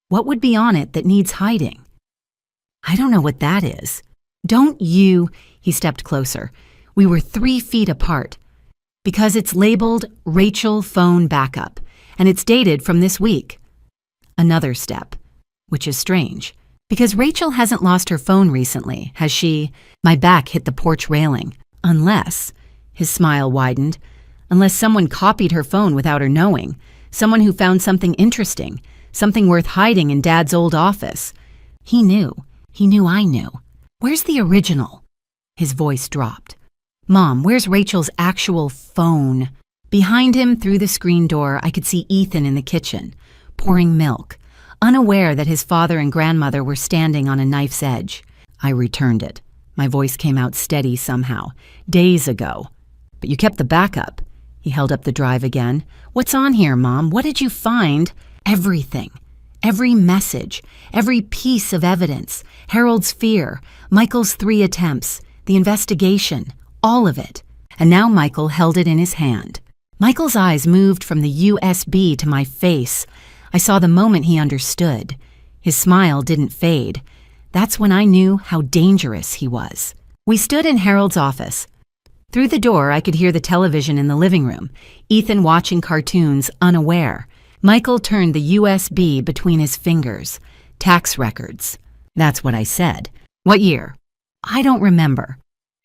A: What would be on it that needs hiding? I don't know what that is. Don't you... He stepped closer. We were 3 feet apart. Because it's labeled Rachel Phone Backup, and it's dated from this week. Another step, which is strange, because Rachel hasn't lost her phone recently, has she? My back hit the porch railing. Unless, his smile widened, unless someone copied her phone without her knowing, someone who found something interesting, something worth hiding in Dad's old office. He knew I knew. Where's the original? His voice dropped. Mom, where's Rachel's actual phone? Behind him, through the screen door, I could see Ethan in the kitchen, pouring milk, unaware that his father and grandmother were standing on a knife's edge. I returned it. My voice came out steady somehow. Days ago. But you kept the backup. He held up the drive again. What's on here, Mom? What did you find? Everything. Every message. Every piece of evidence. Harold's fear. Michael's 3 attempts. The investigation. All of it. And now Michael held it in his hand. Michael's eyes moved from the USB to my face. I saw the moment he understood. His smile didn't fade. That's when I knew how dangerous he was. We stood in Harold's office. Through the door, I could hear the television in the living room, Ethan watching cartoons, unaware. Michael turned the USB between his fingers. Tax records. That's what I said. What year? I don't remember.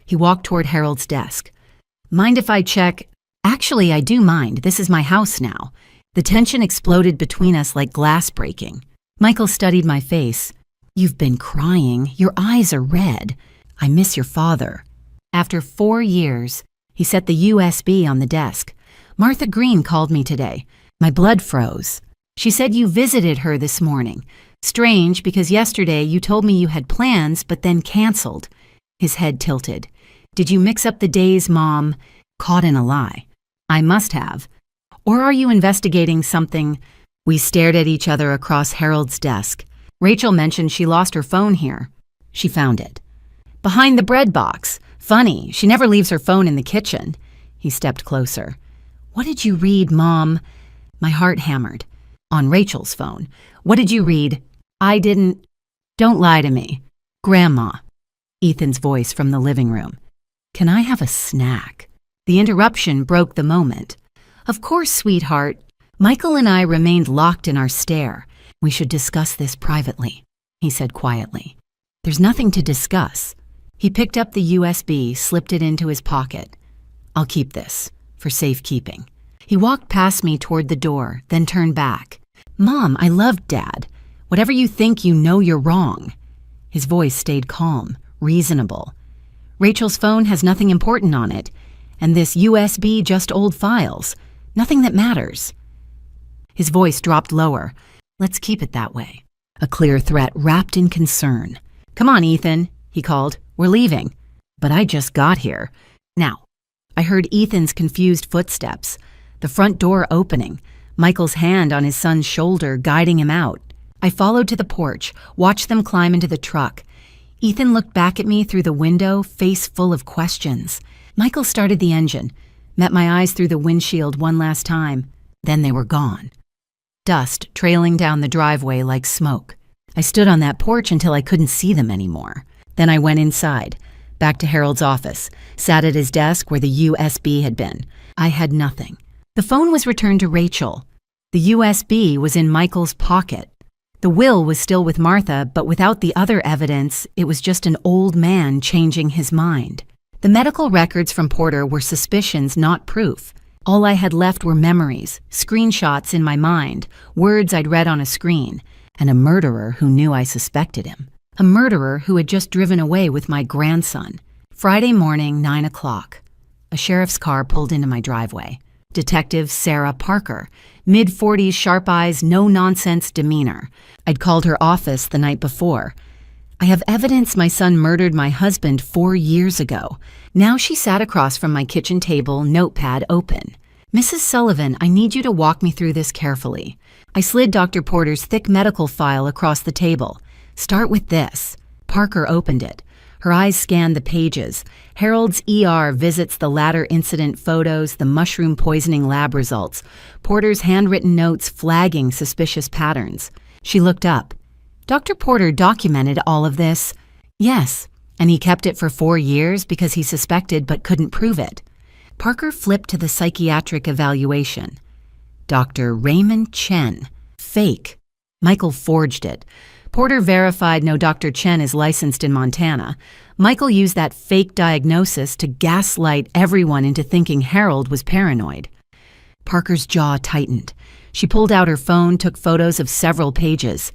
A: He walked toward Harold's desk. Mind if I check? Actually, I do mind. This is my house now. The tension exploded between us like glass breaking. Michael studied my face. You've been crying. Your eyes are red. I miss your father. After 4 years, he set the USB on the desk. Martha Green called me today. My blood froze. She said you visited her this morning. Strange, because yesterday you told me you had plans, but then canceled. His head tilted. Did you mix up the days, Mom? Caught in a lie. I must have. Or are you investigating something? We stared at each other across Harold's desk. Rachel mentioned she lost her phone here. She found it. Behind the bread box. Funny, she never leaves her phone in the kitchen. He stepped closer. What did you read, Mom? My heart hammered. On Rachel's phone. What did you read? I didn't. Don't lie to me. Grandma. Ethan's voice from the living room. Can I have a snack? The interruption broke the moment. Of course, sweetheart. Michael and I remained locked in our stare. We should discuss this privately, he said quietly. There's nothing to discuss. He picked up the USB, slipped it into his pocket. I'll keep this, for safekeeping. He walked past me toward the door, then turned back. Mom, I love Dad. Whatever you think, you know you're wrong. His voice stayed calm, reasonable. Rachel's phone has nothing important on it, and this USB just old files. Nothing that matters. His voice dropped lower. Let's keep it that way. A clear threat wrapped in concern. Come on, Ethan, he called. We're leaving. But I just got here. Now. I heard Ethan's confused footsteps. The front door opening. Michael's hand on his son's shoulder guiding him out. I followed to the porch, watched them climb into the truck. Ethan looked back at me through the window, face full of questions. Michael started the engine, met my eyes through the windshield one last time. Then they were gone. Dust trailing down the driveway like smoke. I stood on that porch until I couldn't see them anymore. Then I went inside, back to Harold's office, sat at his desk where the USB had been. I had nothing. The phone was returned to Rachel. The USB was in Michael's pocket. The will was still with Martha, but without the other evidence, it was just an old man changing his mind. The medical records from Porter were suspicions, not proof. All I had left were memories, screenshots in my mind, words I'd read on a screen, and a murderer who knew I suspected him. A murderer who had just driven away with my grandson. Friday morning, 9 o'clock. A sheriff's car pulled into my driveway. Detective Sarah Parker, mid-40s, sharp eyes, no-nonsense demeanor. I'd called her office the night before. I have evidence my son murdered my husband 4 years ago. Now she sat across from my kitchen table, notepad open. Mrs. Sullivan, I need you to walk me through this carefully. I slid Dr. Porter's thick medical file across the table. Start with this. Parker opened it. Her eyes scanned the pages. Harold's ER visits, the latter incident photos, the mushroom poisoning lab results. Porter's handwritten notes flagging suspicious patterns. She looked up. Dr. Porter documented all of this. Yes, and he kept it for 4 years because he suspected but couldn't prove it. Parker flipped to the psychiatric evaluation. Dr. Raymond Chen. Fake. Michael forged it. Porter verified no Dr. Chen is licensed in Montana. Michael used that fake diagnosis to gaslight everyone into thinking Harold was paranoid. Parker's jaw tightened. She pulled out her phone, took photos of several pages.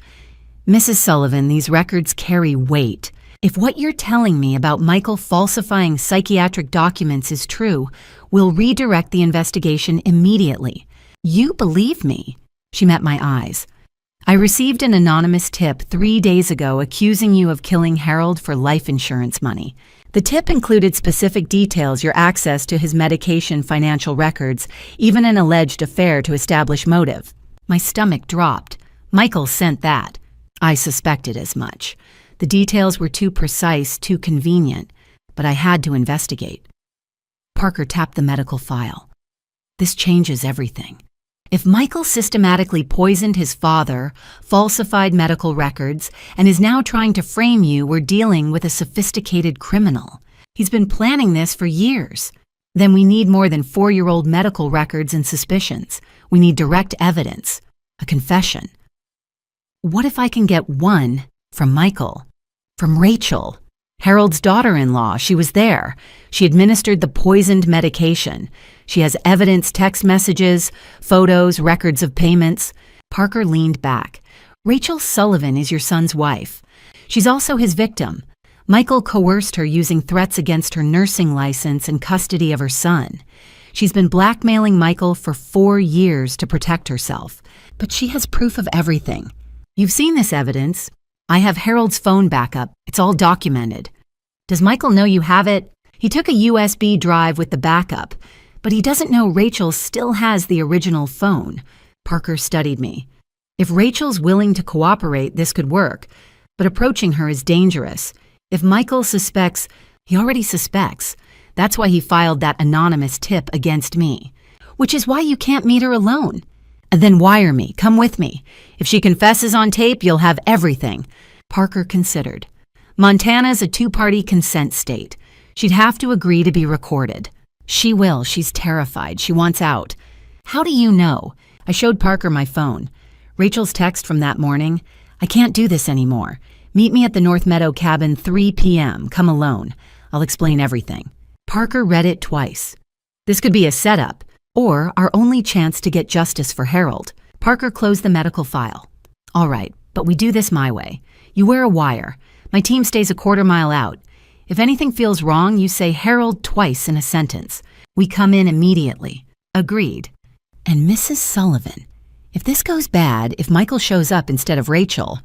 A: Mrs. Sullivan, these records carry weight. If what you're telling me about Michael falsifying psychiatric documents is true, we'll redirect the investigation immediately. You believe me? She met my eyes. I received an anonymous tip 3 days ago accusing you of killing Harold for life insurance money. The tip included specific details, your access to his medication financial records, even an alleged affair to establish motive. My stomach dropped. Michael sent that. I suspected as much. The details were too precise, too convenient, but I had to investigate. Parker tapped the medical file. This changes everything. If Michael systematically poisoned his father, falsified medical records, and is now trying to frame you, we're dealing with a sophisticated criminal. He's been planning this for years. Then we need more than 4-year-old medical records and suspicions. We need direct evidence, a confession. What if I can get one from Michael? From Rachel? Harold's daughter-in-law, she was there. She administered the poisoned medication. She has evidence, text messages, photos, records of payments. Parker leaned back. Rachel Sullivan is your son's wife. She's also his victim. Michael coerced her using threats against her nursing license and custody of her son. She's been blackmailing Michael for 4 years to protect herself, but she has proof of everything. You've seen this evidence. I have Harold's phone backup. It's all documented. Does Michael know you have it? He took a USB drive with the backup, but he doesn't know Rachel still has the original phone. Parker studied me. If Rachel's willing to cooperate, this could work, but approaching her is dangerous. If Michael suspects, he already suspects. That's why he filed that anonymous tip against me. Which is why you can't meet her alone. And then wire me. Come with me. If she confesses on tape, you'll have everything. Parker considered. Montana's a 2-party consent state. She'd have to agree to be recorded. She will. She's terrified. She wants out. How do you know? I showed Parker my phone. Rachel's text from that morning. I can't do this anymore. Meet me at the North Meadow cabin 3 p.m. Come alone. I'll explain everything. Parker read it twice. This could be a setup, or our only chance to get justice for Harold. Parker closed the medical file. All right, but we do this my way. You wear a wire. My team stays a quarter mile out. If anything feels wrong, you say Harold twice in a sentence. We come in immediately. Agreed. And Mrs. Sullivan, if this goes bad, if Michael shows up instead of Rachel,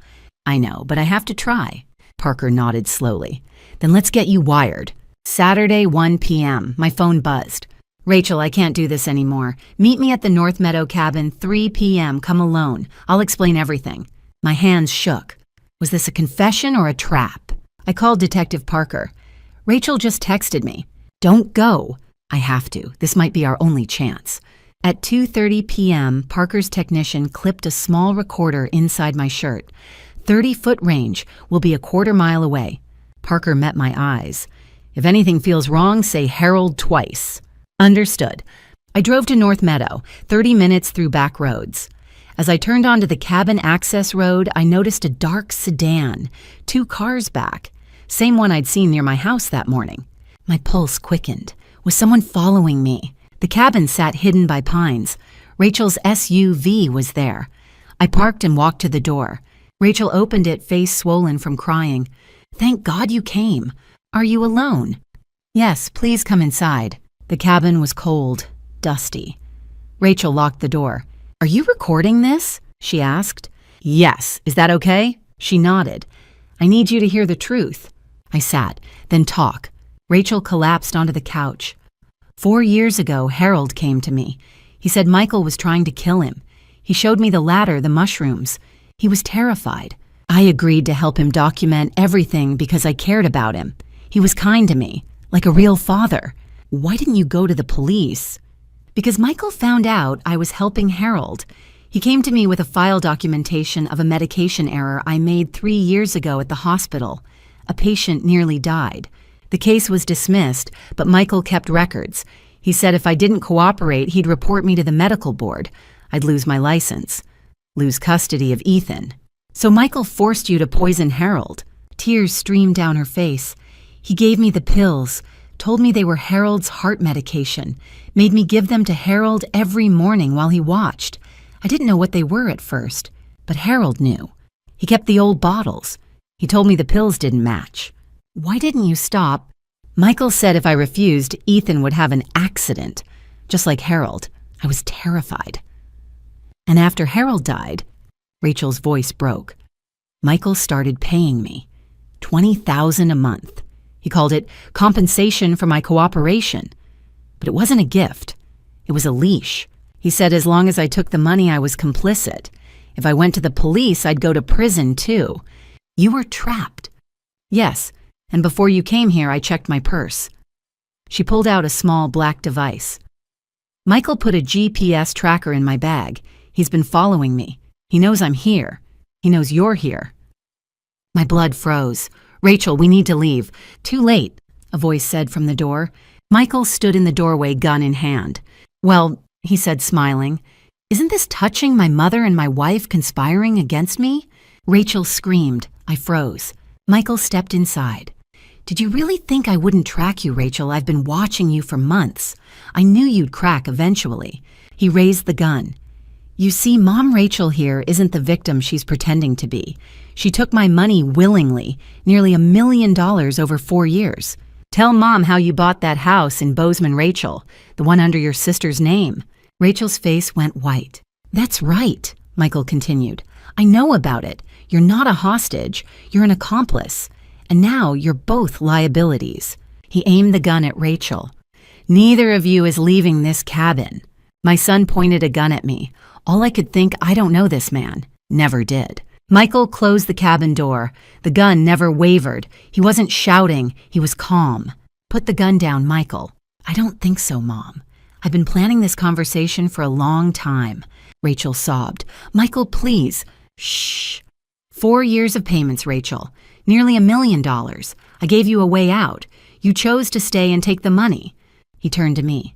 A: I know, but I have to try. Parker nodded slowly. Then let's get you wired. Saturday, 1 p.m. My phone buzzed. Rachel, I can't do this anymore. Meet me at the North Meadow cabin 3 p.m. Come alone. I'll explain everything. My hands shook. Was this a confession or a trap? I called Detective Parker. Rachel just texted me. Don't go. I have to. This might be our only chance. At 2:30 p.m., Parker's technician clipped a small recorder inside my shirt. 30-foot range will be a quarter mile away. Parker met my eyes. If anything feels wrong, say Harold twice. Understood. I drove to North Meadow, 30 minutes through back roads. As I turned onto the cabin access road, I noticed a dark sedan, 2 cars back. Same one I'd seen near my house that morning. My pulse quickened. Was someone following me? The cabin sat hidden by pines. Rachel's SUV was there. I parked and walked to the door. Rachel opened it, face swollen from crying. Thank God you came. Are you alone? Yes, please come inside. The cabin was cold, dusty. Rachel locked the door. Are you recording this? She asked. Yes. Is that okay? She nodded. I need you to hear the truth. I sat, then talk. Rachel collapsed onto the couch. 4 years ago, Harold came to me. He said Michael was trying to kill him. He showed me the ladder, the mushrooms. He was terrified. I agreed to help him document everything because I cared about him. He was kind to me, like a real father. Why didn't you go to the police? Because Michael found out I was helping Harold. He came to me with a file documentation of a medication error I made 3 years ago at the hospital. A patient nearly died. The case was dismissed, but Michael kept records. He said if I didn't cooperate, he'd report me to the medical board. I'd lose my license, lose custody of Ethan. So Michael forced you to poison Harold. Tears streamed down her face. He gave me the pills, told me they were Harold's heart medication, made me give them to Harold every morning while he watched. I didn't know what they were at first, but Harold knew. He kept the old bottles. He told me the pills didn't match. Why didn't you stop? Michael said if I refused, Ethan would have an accident, just like Harold. I was terrified. And after Harold died, Rachel's voice broke. Michael started paying me $20,000 a month. He called it compensation for my cooperation. But it wasn't a gift. It was a leash. He said as long as I took the money, I was complicit. If I went to the police, I'd go to prison too. You were trapped. Yes, and before you came here, I checked my purse. She pulled out a small black device. Michael put a GPS tracker in my bag. He's been following me. He knows I'm here. He knows you're here. My blood froze. Rachel, we need to leave. Too late, a voice said from the door. Michael stood in the doorway, gun in hand. Well, he said, smiling, isn't this touching, my mother and my wife conspiring against me? Rachel screamed. I froze. Michael stepped inside. Did you really think I wouldn't track you, Rachel? I've been watching you for months. I knew you'd crack eventually. He raised the gun. You see, Mom Rachel here isn't the victim she's pretending to be. She took my money willingly, nearly $1 million over 4 years. Tell Mom how you bought that house in Bozeman, Rachel, the one under your sister's name. Rachel's face went white. That's right, Michael continued. I know about it. You're not a hostage. You're an accomplice. And now you're both liabilities. He aimed the gun at Rachel. Neither of you is leaving this cabin. My son pointed a gun at me. All I could think, I don't know this man. Never did. Michael closed the cabin door. The gun never wavered. He wasn't shouting. He was calm. Put the gun down, Michael. I don't think so, Mom. I've been planning this conversation for a long time. Rachel sobbed. Michael, please. Shh. 4 years of payments, Rachel. Nearly $1 million. I gave you a way out. You chose to stay and take the money. He turned to me.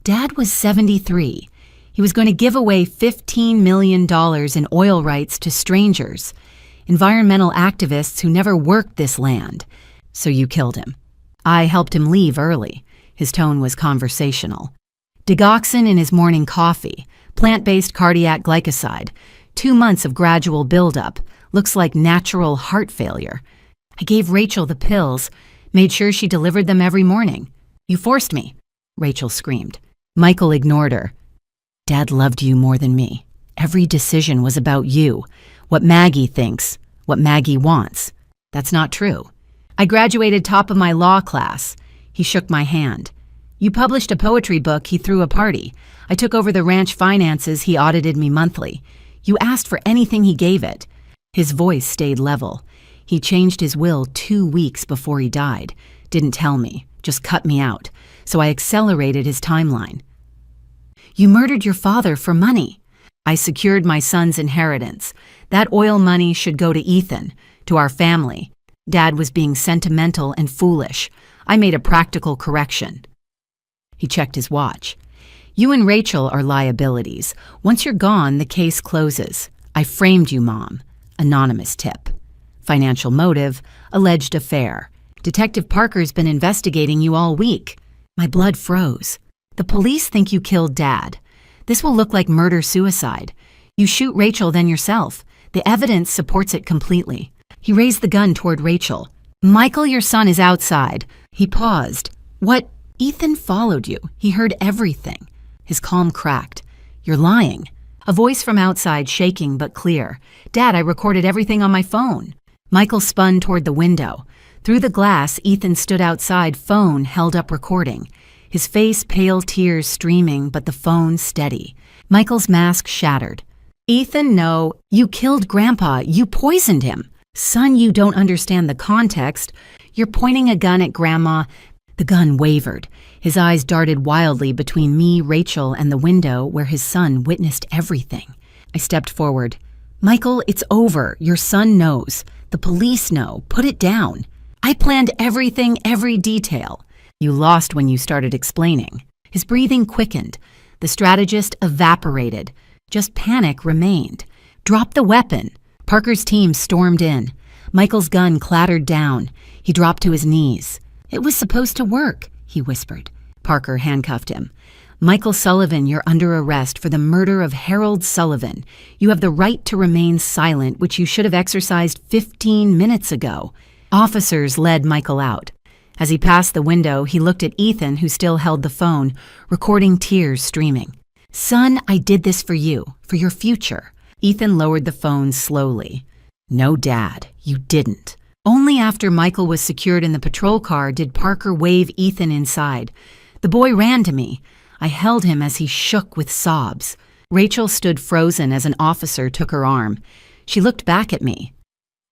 A: Dad was 73. He was going to give away $15 million in oil rights to strangers, environmental activists who never worked this land. So you killed him. I helped him leave early. His tone was conversational. Digoxin in his morning coffee, plant-based cardiac glycoside, 2 months of gradual buildup, looks like natural heart failure. I gave Rachel the pills, made sure she delivered them every morning. You forced me, Rachel screamed. Michael ignored her. Dad loved you more than me. Every decision was about you, what Maggie thinks, what Maggie wants. That's not true. I graduated top of my law class. He shook my hand. You published a poetry book, he threw a party. I took over the ranch finances, he audited me monthly. You asked for anything, he gave it. His voice stayed level. He changed his will 2 weeks before he died. Didn't tell me, just cut me out. So I accelerated his timeline. You murdered your father for money. I secured my son's inheritance. That oil money should go to Ethan, to our family. Dad was being sentimental and foolish. I made a practical correction. He checked his watch. You and Rachel are liabilities. Once you're gone, the case closes. I framed you, Mom. Anonymous tip. Financial motive, alleged affair. Detective Parker's been investigating you all week. My blood froze. The police think you killed Dad. This will look like murder-suicide. You shoot Rachel, then yourself. The evidence supports it completely. He raised the gun toward Rachel. Michael, your son is outside. He paused. What? Ethan followed you. He heard everything. His calm cracked. You're lying. A voice from outside, shaking but clear. Dad, I recorded everything on my phone. Michael spun toward the window. Through the glass, Ethan stood outside, phone held up recording. His face pale, tears streaming, but the phone steady. Michael's mask shattered. Ethan, no. You killed Grandpa. You poisoned him. Son, you don't understand the context. You're pointing a gun at Grandma. The gun wavered. His eyes darted wildly between me, Rachel, and the window where his son witnessed everything. I stepped forward. Michael, it's over. Your son knows. The police know. Put it down. I planned everything, every detail. You lost when you started explaining. His breathing quickened. The strategist evaporated. Just panic remained. Drop the weapon. Parker's team stormed in. Michael's gun clattered down. He dropped to his knees. It was supposed to work, he whispered. Parker handcuffed him. Michael Sullivan, you're under arrest for the murder of Harold Sullivan. You have the right to remain silent, which you should have exercised 15 minutes ago. Officers led Michael out. As he passed the window, he looked at Ethan, who still held the phone, recording tears streaming. Son, I did this for you, for your future. Ethan lowered the phone slowly. No, Dad, you didn't. Only after Michael was secured in the patrol car did Parker wave Ethan inside. The boy ran to me. I held him as he shook with sobs. Rachel stood frozen as an officer took her arm. She looked back at me.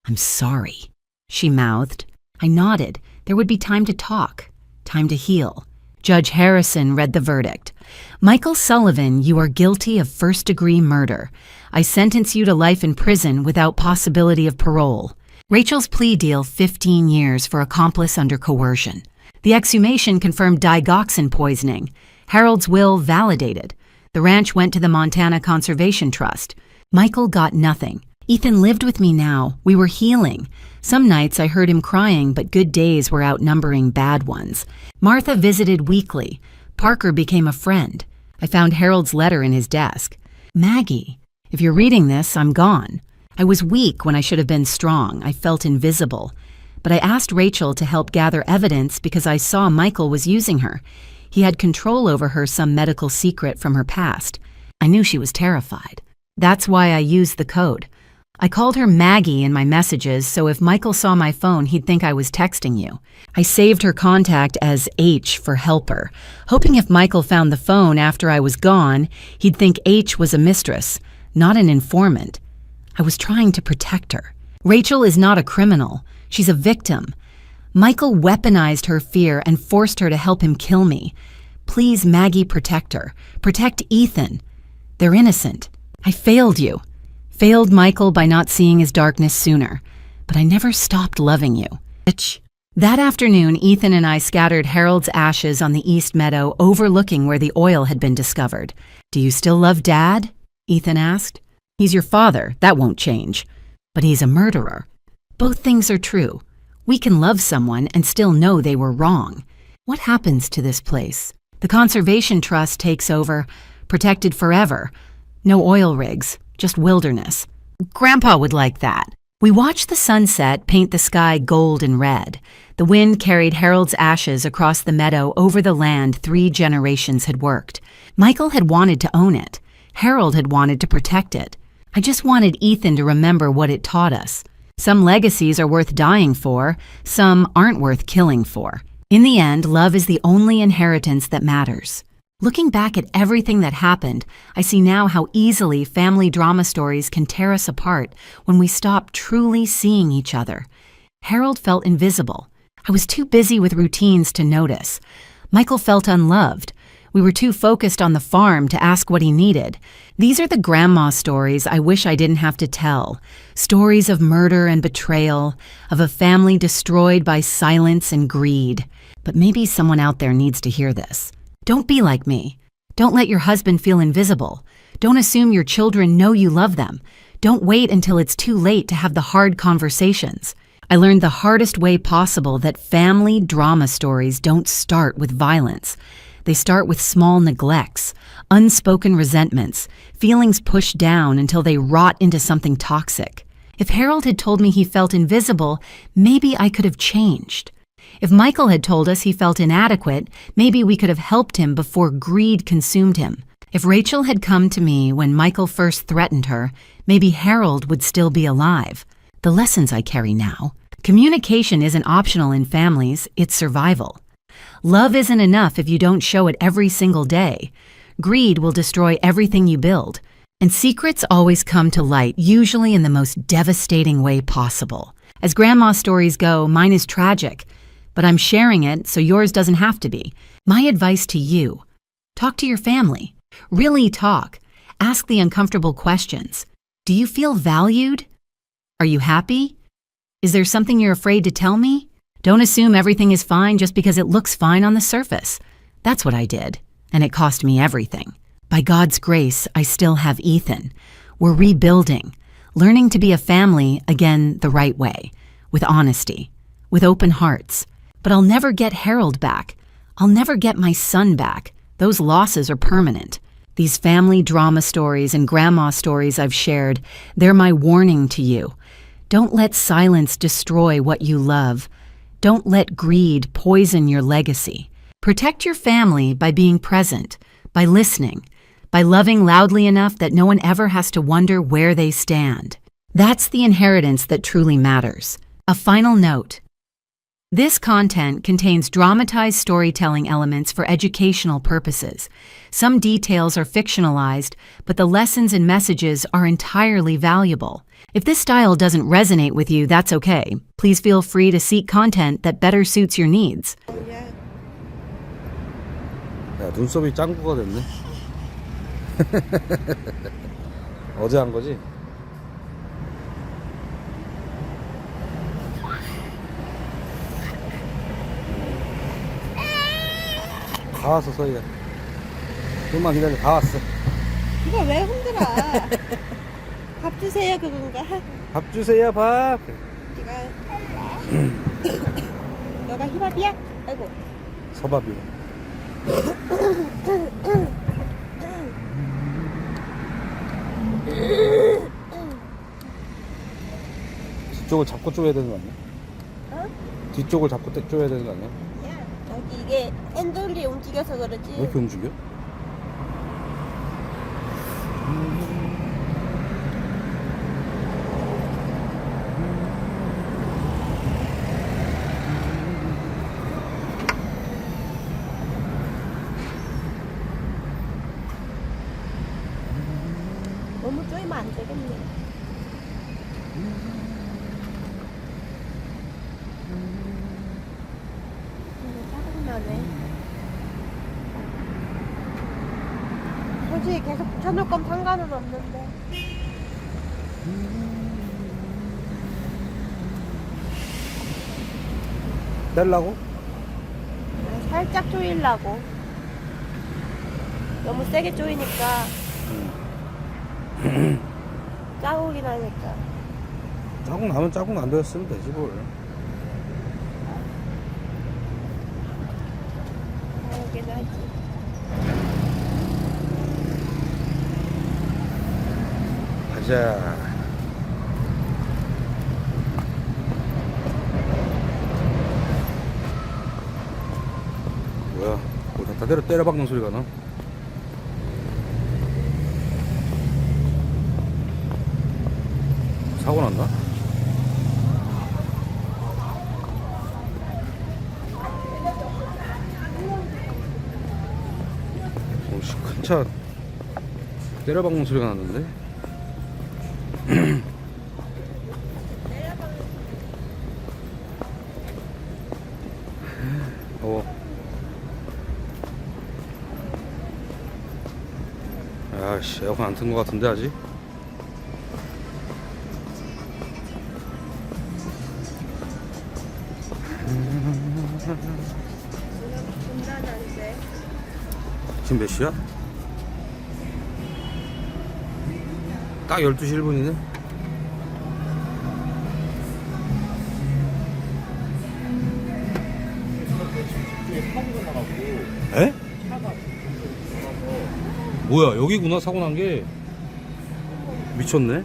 A: I'm sorry, she mouthed. I nodded. There would be time to talk, time to heal. Judge Harrison read the verdict. Michael Sullivan, you are guilty of first-degree murder. I sentence you to life in prison without possibility of parole. Rachel's plea deal, 15 years for accomplice under coercion. The exhumation confirmed digoxin poisoning. Harold's will validated. The ranch went to the Montana Conservation Trust. Michael got nothing. Ethan lived with me now. We were healing. Some nights I heard him crying, but good days were outnumbering bad ones. Martha visited weekly. Parker became a friend. I found Harold's letter in his desk. Maggie, if you're reading this, I'm gone. I was weak when I should have been strong. I felt invisible. But I asked Rachel to help gather evidence because I saw Michael was using her. He had control over her, some medical secret from her past. I knew she was terrified. That's why I used the code. I called her Maggie in my messages, so if Michael saw my phone, he'd think I was texting you. I saved her contact as H for helper, hoping if Michael found the phone after I was gone, he'd think H was a mistress, not an informant. I was trying to protect her. Rachel is not a criminal. She's a victim. Michael weaponized her fear and forced her to help him kill me. Please, Maggie, protect her. Protect Ethan. They're innocent. I failed you. Failed Michael by not seeing his darkness sooner. But I never stopped loving you. Bitch. That afternoon, Ethan and I scattered Harold's ashes on the east meadow overlooking where the oil had been discovered. Do you still love Dad? Ethan asked. He's your father. That won't change. But he's a murderer. Both things are true. We can love someone and still know they were wrong. What happens to this place? The Conservation Trust takes over, protected forever. No oil rigs, just wilderness. Grandpa would like that. We watched the sunset paint the sky gold and red. The wind carried Harold's ashes across the meadow over the land 3 generations had worked. Michael had wanted to own it. Harold had wanted to protect it. I just wanted Ethan to remember what it taught us. Some legacies are worth dying for, some aren't worth killing for. In the end, love is the only inheritance that matters. Looking back at everything that happened, I see now how easily family drama stories can tear us apart when we stop truly seeing each other. Harold felt invisible. I was too busy with routines to notice. Michael felt unloved. We were too focused on the farm to ask what he needed. These are the grandma stories I wish I didn't have to tell. Stories of murder and betrayal, of a family destroyed by silence and greed. But maybe someone out there needs to hear this. Don't be like me. Don't let your husband feel invisible. Don't assume your children know you love them. Don't wait until it's too late to have the hard conversations. I learned the hardest way possible that family drama stories don't start with violence. They start with small neglects, unspoken resentments, feelings pushed down until they rot into something toxic. If Harold had told me he felt invisible, maybe I could have changed. If Michael had told us he felt inadequate, maybe we could have helped him before greed consumed him. If Rachel had come to me when Michael first threatened her, maybe Harold would still be alive. The lessons I carry now. Communication isn't optional in families, it's survival. Love isn't enough if you don't show it every single day. Greed will destroy everything you build. And secrets always come to light, usually in the most devastating way possible. As grandma stories go, mine is tragic, but I'm sharing it so yours doesn't have to be. My advice to you, talk to your family. Really talk. Ask the uncomfortable questions. Do you feel valued? Are you happy? Is there something you're afraid to tell me? Don't assume everything is fine just because it looks fine on the surface. That's what I did, and it cost me everything. By God's grace, I still have Ethan. We're rebuilding, learning to be a family again the right way, with honesty, with open hearts. But I'll never get Harold back. I'll never get my son back. Those losses are permanent. These family drama stories and grandma stories I've shared, they're my warning to you. Don't let silence destroy what you love. Don't let greed poison your legacy. Protect your family by being present, by listening, by loving loudly enough that no one ever has to wonder where they stand. That's the inheritance that truly matters. A final note. This content contains dramatized storytelling elements for educational purposes. Some details are fictionalized, but the lessons and messages are entirely valuable. If this style doesn't resonate with you, that's okay. Please feel free to seek content that better suits your needs.
B: 야, 눈썹이 짱구가 됐네. 어제 한 거지? 다 왔어, 서희야. 좀만 기다려, 다 왔어.
C: 이거 왜 흔들어? 밥 주세요, 그건가?
B: 밥 주세요, 밥.
C: 너가 희밥이야? 아이고.
B: 서밥이요. 뒤쪽을 잡고 쪼야 되는 거 아니야?
C: 어?
B: 뒤쪽을 잡고 쪼야 되는 거 아니야?
C: 야, 여기 이게 핸들이 움직여서 그러지.
B: 왜 이렇게 움직여?
C: 너무 쪼이면 안 되겠네. 짜증나네. 솔직히 계속 붙여놓을 건 상관은 없는데.
B: 떼려고?
C: 살짝 조이려고. 너무 세게 조이니까 짜고기 나니까.
B: 짜고 나면 짜고 안 되어 쓰면 되지 뭘.
C: 짜고기 나지.
B: 가자. 뭐야? 뭐 다 때려박는 소리가 나? 사고 났나? 오씨, 큰 차 때려박는 소리가 났는데? 아씨, 에어컨 안 튼 것 같은데 아직? 지금 몇 시야? 딱 12시 1분이네? 에? 뭐야, 여기구나 사고 난 게. 미쳤네.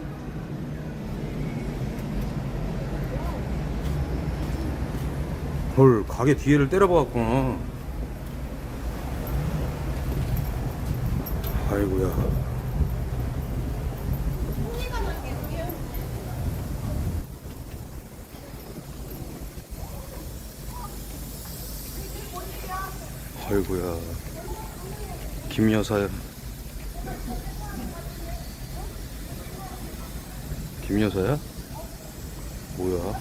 B: 헐, 가게 뒤에를 때려박았구나. 아이고야. 아이고야. 김 여사야. 김 여사야? 뭐야?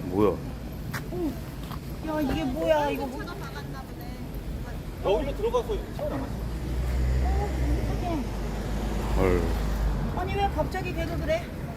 B: 뭐야?
C: 야, 이게 뭐야? 이거 뭐?
D: 여기로 들어가서 차가 나갔어.
B: 헐.
C: 아니 왜 갑자기 걔가 그래?